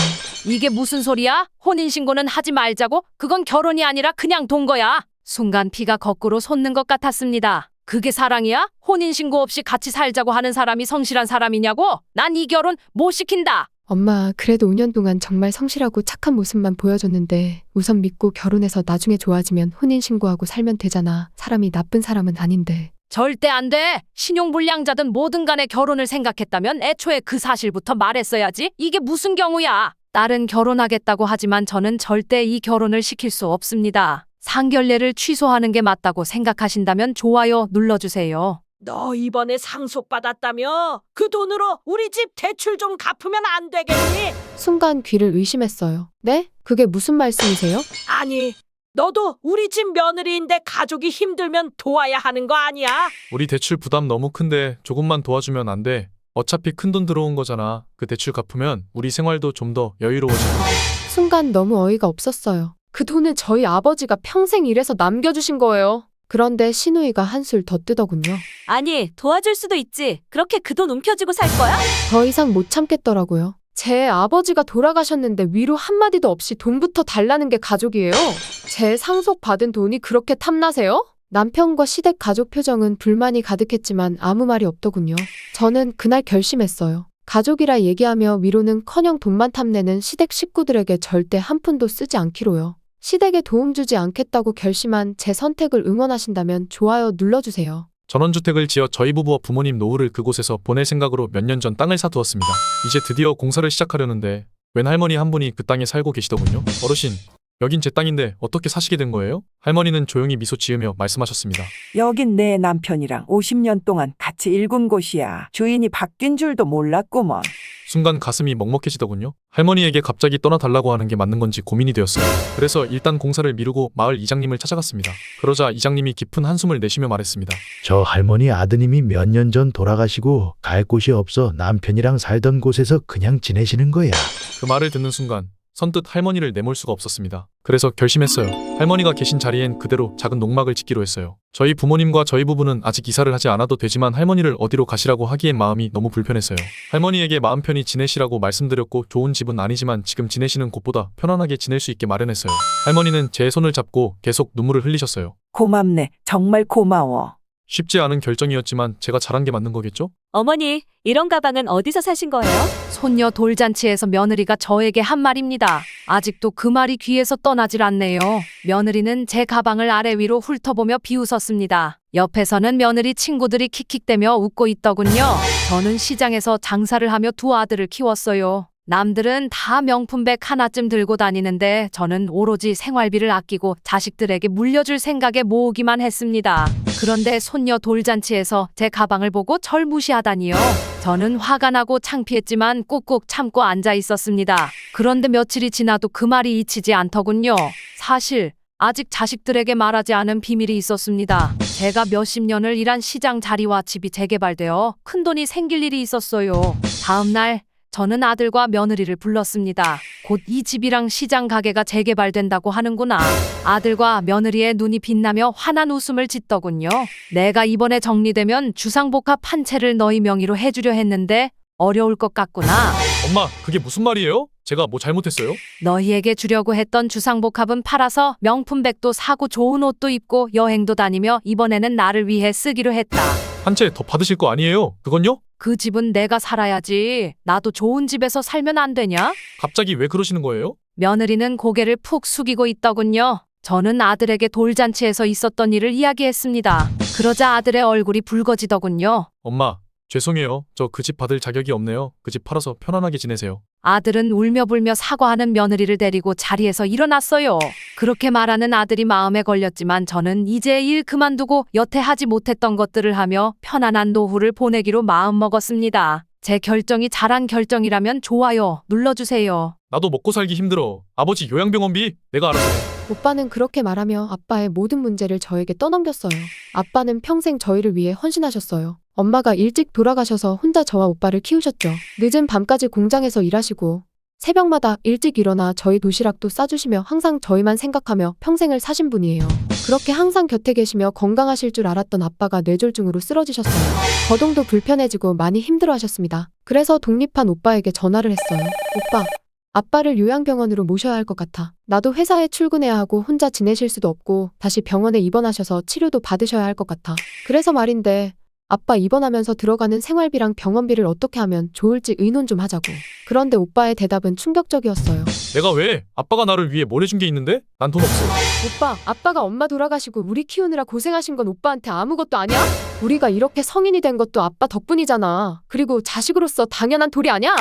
이게 무슨 소리야? 혼인신고는 하지 말자고? 그건 결혼이 아니라 그냥 돈 거야. 순간 피가 거꾸로 솟는 것 같았습니다. 그게 사랑이야? 혼인신고 없이 같이 살자고 하는 사람이 성실한 사람이냐고? 난 이 결혼 못 시킨다. 엄마, 그래도 5년 동안 정말 성실하고 착한 모습만 보여줬는데 우선 믿고 결혼해서 나중에 좋아지면 혼인신고하고 살면 되잖아. 사람이 나쁜 사람은 아닌데. 절대 안 돼. 신용불량자든 뭐든 간에 결혼을 생각했다면 애초에 그 사실부터 말했어야지. 이게 무슨 경우야. 딸은 결혼하겠다고 하지만 저는 절대 이 결혼을 시킬 수 없습니다. 상견례를 취소하는 게 맞다고 생각하신다면 좋아요 눌러주세요. 너 이번에 상속받았다며? 그 돈으로 우리 집 대출 좀 갚으면 안 되겠니? 순간 귀를 의심했어요. 네? 그게 무슨 말씀이세요? 아니, 너도 우리 집 며느리인데 가족이 힘들면 도와야 하는 거 아니야? 우리 대출 부담 너무 큰데 조금만 도와주면 안 돼. 어차피 큰돈 들어온 거잖아. 그 대출 갚으면 우리 생활도 좀 더 여유로워질 거야. 순간 너무 어이가 없었어요. 그 돈을 저희 아버지가 평생 일해서 남겨주신 거예요. 그런데 신우이가 한술 더 뜨더군요. 아니, 도와줄 수도 있지. 그렇게 그 돈 움켜쥐고 살 거야? 더 이상 못 참겠더라고요. 제 아버지가 돌아가셨는데 위로 한마디도 없이 돈부터 달라는 게 가족이에요. 제 상속 받은 돈이 그렇게 탐나세요? 남편과 시댁 가족 표정은 불만이 가득했지만 아무 말이 없더군요. 저는 그날 결심했어요. 가족이라 얘기하며 위로는커녕 돈만 탐내는 시댁 식구들에게 절대 한 푼도 쓰지 않기로요. 시댁에 도움 주지 않겠다고 결심한 제 선택을 응원하신다면 좋아요 눌러주세요. 전원주택을 지어 저희 부부와 부모님 노후를 그곳에서 보낼 생각으로 몇 년 전 땅을 사두었습니다. 이제 드디어 공사를 시작하려는데 웬 할머니 한 분이 그 땅에 살고 계시더군요. 어르신, 여긴 제 땅인데 어떻게 사시게 된 거예요? 할머니는 조용히 미소 지으며 말씀하셨습니다. 여긴 내 남편이랑 50년 동안 같이 일군 곳이야. 주인이 바뀐 줄도 몰랐구먼. 순간 가슴이 먹먹해지더군요. 할머니에게 갑자기 떠나달라고 하는 게 맞는 건지 고민이 되었어요. 그래서 일단 공사를 미루고 마을 이장님을 찾아갔습니다. 그러자 이장님이 깊은 한숨을 내쉬며 말했습니다. 저 할머니 아드님이 몇 년 전 돌아가시고 갈 곳이 없어 남편이랑 살던 곳에서 그냥 지내시는 거야. 그 말을 듣는 순간 선뜻 할머니를 내몰 수가 없었습니다. 그래서 결심했어요. 할머니가 계신 자리엔 그대로 작은 농막을 짓기로 했어요. 저희 부모님과 저희 부부는 아직 이사를 하지 않아도 되지만 할머니를 어디로 가시라고 하기엔 마음이 너무 불편했어요. 할머니에게 마음 편히 지내시라고 말씀드렸고 좋은 집은 아니지만 지금 지내시는 곳보다 편안하게 지낼 수 있게 마련했어요. 할머니는 제 손을 잡고 계속 눈물을 흘리셨어요. 고맙네. 정말 고마워. 쉽지 않은 결정이었지만 제가 잘한 게 맞는 거겠죠? 어머니, 이런 가방은 어디서 사신 거예요? 손녀 돌잔치에서 며느리가 저에게 한 말입니다. 아직도 그 말이 귀에서 떠나질 않네요. 며느리는 제 가방을 아래 위로 훑어보며 비웃었습니다. 옆에서는 며느리 친구들이 킥킥대며 웃고 있더군요. 저는 시장에서 장사를 하며 두 아들을 키웠어요. 남들은 다 명품백 하나쯤 들고 다니는데 저는 오로지 생활비를 아끼고 자식들에게 물려줄 생각에 모으기만 했습니다. 그런데 손녀 돌잔치에서 제 가방을 보고 절 무시하다니요. 저는 화가 나고 창피했지만 꾹꾹 참고 앉아 있었습니다. 그런데 며칠이 지나도 그 말이 잊히지 않더군요. 사실 아직 자식들에게 말하지 않은 비밀이 있었습니다. 제가 몇십 년을 일한 시장 자리와 집이 재개발되어 큰돈이 생길 일이 있었어요. 다음 날 저는 아들과 며느리를 불렀습니다. 곧 이 집이랑 시장 가게가 재개발된다고 하는구나. 아들과 며느리의 눈이 빛나며 환한 웃음을 짓더군요. 내가 이번에 정리되면 주상복합 한 채를 너희 명의로 해주려 했는데 어려울 것 같구나. 엄마, 그게 무슨 말이에요? 제가 뭐 잘못했어요? 너희에게 주려고 했던 주상복합은 팔아서 명품백도 사고 좋은 옷도 입고 여행도 다니며 이번에는 나를 위해 쓰기로 했다. 한 채 더 받으실 거 아니에요? 그건요? 그 집은 내가 살아야지. 나도 좋은 집에서 살면 안 되냐? 갑자기 왜 그러시는 거예요? 며느리는 고개를 푹 숙이고 있더군요. 저는 아들에게 돌잔치에서 있었던 일을 이야기했습니다. 그러자 아들의 얼굴이 붉어지더군요. 엄마, 죄송해요. 저 그 집 받을 자격이 없네요. 그 집 팔아서 편안하게 지내세요. 아들은 울며 불며 사과하는 며느리를 데리고 자리에서 일어났어요. 그렇게 말하는 아들이 마음에 걸렸지만 저는 이제 일 그만두고 여태 하지 못했던 것들을 하며 편안한 노후를 보내기로 마음먹었습니다. 제 결정이 잘한 결정이라면 좋아요 눌러주세요. 나도 먹고 살기 힘들어. 아버지 요양병원비 내가 알아서 해. 오빠는 그렇게 말하며 아빠의 모든 문제를 저에게 떠넘겼어요. 아빠는 평생 저희를 위해 헌신하셨어요. 엄마가 일찍 돌아가셔서 혼자 저와 오빠를 키우셨죠. 늦은 밤까지 공장에서 일하시고 새벽마다 일찍 일어나 저희 도시락도 싸주시며 항상 저희만 생각하며 평생을 사신 분이에요. 그렇게 항상 곁에 계시며 건강하실 줄 알았던 아빠가 뇌졸중으로 쓰러지셨어요. 거동도 불편해지고 많이 힘들어하셨습니다. 그래서 독립한 오빠에게 전화를 했어요. 오빠, 아빠를 요양병원으로 모셔야 할 것 같아. 나도 회사에 출근해야 하고 혼자 지내실 수도 없고 다시 병원에 입원하셔서 치료도 받으셔야 할 것 같아. 그래서 말인데 아빠 입원하면서 들어가는 생활비랑 병원비를 어떻게 하면 좋을지 의논 좀 하자고. 그런데 오빠의 대답은 충격적이었어요. 내가 왜? 아빠가 나를 위해 뭘 해준 게 있는데? 난 돈 없어. 오빠, 아빠가 엄마 돌아가시고 우리 키우느라 고생하신 건 오빠한테 아무것도 아니야? 우리가 이렇게 성인이 된 것도 아빠 덕분이잖아. 그리고 자식으로서 당연한 도리 아니야?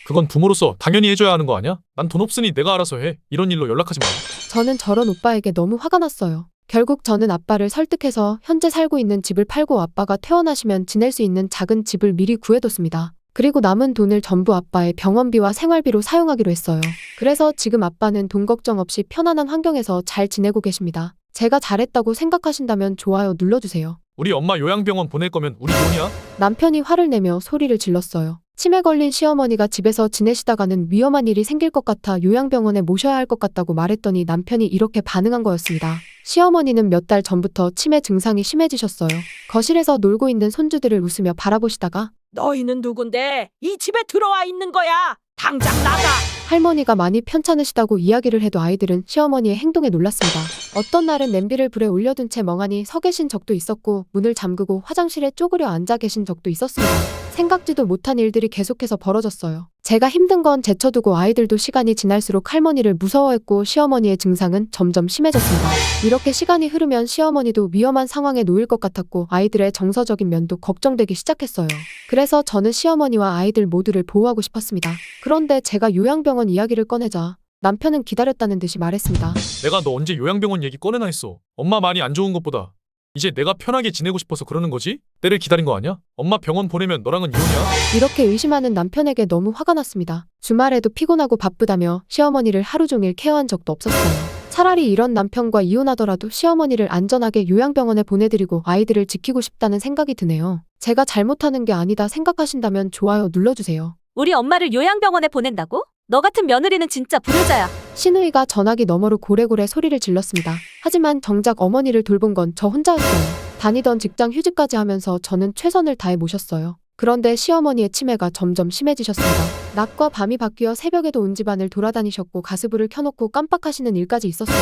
그건 부모로서 당연히 해줘야 하는 거 아니야? 난 돈 없으니 내가 알아서 해. 이런 일로 연락하지 마. 저는 저런 오빠에게 너무 화가 났어요. 결국 저는 아빠를 설득해서 현재 살고 있는 집을 팔고 아빠가 퇴원하시면 지낼 수 있는 작은 집을 미리 구해뒀습니다. 그리고 남은 돈을 전부 아빠의 병원비와 생활비로 사용하기로 했어요. 그래서 지금 아빠는 돈 걱정 없이 편안한 환경에서 잘 지내고 계십니다. 제가 잘했다고 생각하신다면 좋아요 눌러주세요. 우리 엄마 요양병원 보낼 거면 우리 돈이야? 남편이 화를 내며 소리를 질렀어요. 치매 걸린 시어머니가 집에서 지내시다가는 위험한 일이 생길 것 같아 요양병원에 모셔야 할 것 같다고 말했더니 남편이 이렇게 반응한 거였습니다. 시어머니는 몇 달 전부터 치매 증상이 심해지셨어요. 거실에서 놀고 있는 손주들을 웃으며 바라보시다가 너희는 누군데 이 집에 들어와 있는 거야? 당장 나가. 할머니가 많이 편찮으시다고 이야기를 해도 아이들은 시어머니의 행동에 놀랐습니다. 어떤 날은 냄비를 불에 올려둔 채 멍하니 서 계신 적도 있었고 문을 잠그고 화장실에 쪼그려 앉아 계신 적도 있었습니다. 생각지도 못한 일들이 계속해서 벌어졌어요. 제가 힘든 건 제쳐두고 아이들도 시간이 지날수록 할머니를 무서워했고 시어머니의 증상은 점점 심해졌습니다. 이렇게 시간이 흐르면 시어머니도 위험한 상황에 놓일 것 같았고 아이들의 정서적인 면도 걱정되기 시작했어요. 그래서 저는 시어머니와 아이들 모두를 보호하고 싶었습니다. 그런데 제가 요양병원 이야기를 꺼내자 남편은 기다렸다는 듯이 말했습니다. 내가 너 언제 요양병원 얘기 꺼내나 했어. 엄마 많이 안 좋은 것보다 이제 내가 편하게 지내고 싶어서 그러는 거지? 때를 기다린 거 아니야? 엄마 병원 보내면 너랑은 이혼이야? 이렇게 의심하는 남편에게 너무 화가 났습니다. 주말에도 피곤하고 바쁘다며 시어머니를 하루 종일 케어한 적도 없었어요. 차라리 이런 남편과 이혼하더라도 시어머니를 안전하게 요양병원에 보내드리고 아이들을 지키고 싶다는 생각이 드네요. 제가 잘못하는 게 아니다 생각하신다면 좋아요 눌러주세요. 우리 엄마를 요양병원에 보낸다고? 너 같은 며느리는 진짜 불효자야. 신우이가 전화기 너머로 고래고래 소리를 질렀습니다. 하지만 정작 어머니를 돌본 건 저 혼자였어요. 다니던 직장 휴직까지 하면서 저는 최선을 다해 모셨어요. 그런데 시어머니의 치매가 점점 심해지셨습니다. 낮과 밤이 바뀌어 새벽에도 온 집안을 돌아다니셨고 가스불을 켜놓고 깜빡하시는 일까지 있었어요.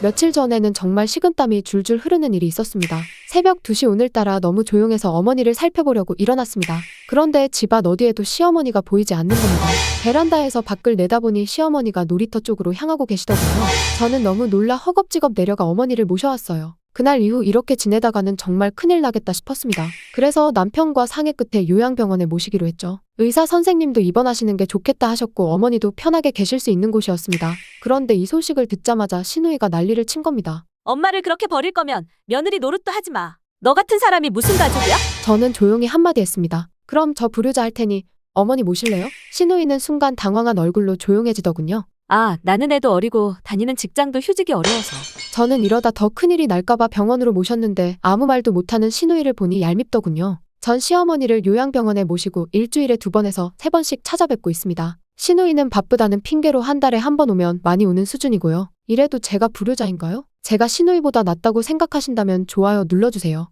며칠 전에는 정말 식은땀이 줄줄 흐르는 일이 있었습니다. 새벽 2시 오늘따라 너무 조용해서 어머니를 살펴보려고 일어났습니다. 그런데 집안 어디에도 시어머니가 보이지 않는 겁니다. 베란다에서 밖을 내다보니 시어머니가 놀이터 쪽으로 향하고 계시더군요. 저는 너무 놀라 허겁지겁 내려가 어머니를 모셔왔어요. 그날 이후 이렇게 지내다가는 정말 큰일 나겠다 싶었습니다. 그래서 남편과 상의 끝에 요양병원에 모시기로 했죠. 의사 선생님도 입원하시는 게 좋겠다 하셨고 어머니도 편하게 계실 수 있는 곳이었습니다. 그런데 이 소식을 듣자마자 시누이가 난리를 친 겁니다. 엄마를 그렇게 버릴 거면 며느리 노릇도 하지 마. 너 같은 사람이 무슨 가족이야? 저는 조용히 한마디 했습니다. 그럼 저 불효자 할 테니 어머니 모실래요? 시누이는 순간 당황한 얼굴로 조용해지더군요. 아, 나는 애도 어리고 다니는 직장도 휴직이 어려워서. 저는 이러다 더 큰일이 날까봐 병원으로 모셨는데 아무 말도 못하는 시누이를 보니 얄밉더군요. 전 시어머니를 요양병원에 모시고 일주일에 2번에서 3번씩 찾아뵙고 있습니다. 시누이는 바쁘다는 핑계로 한 달에 한 번 오면 많이 오는 수준이고요. 이래도 제가 불효자인가요? 제가 시누이보다 낫다고 생각하신다면 좋아요 눌러주세요.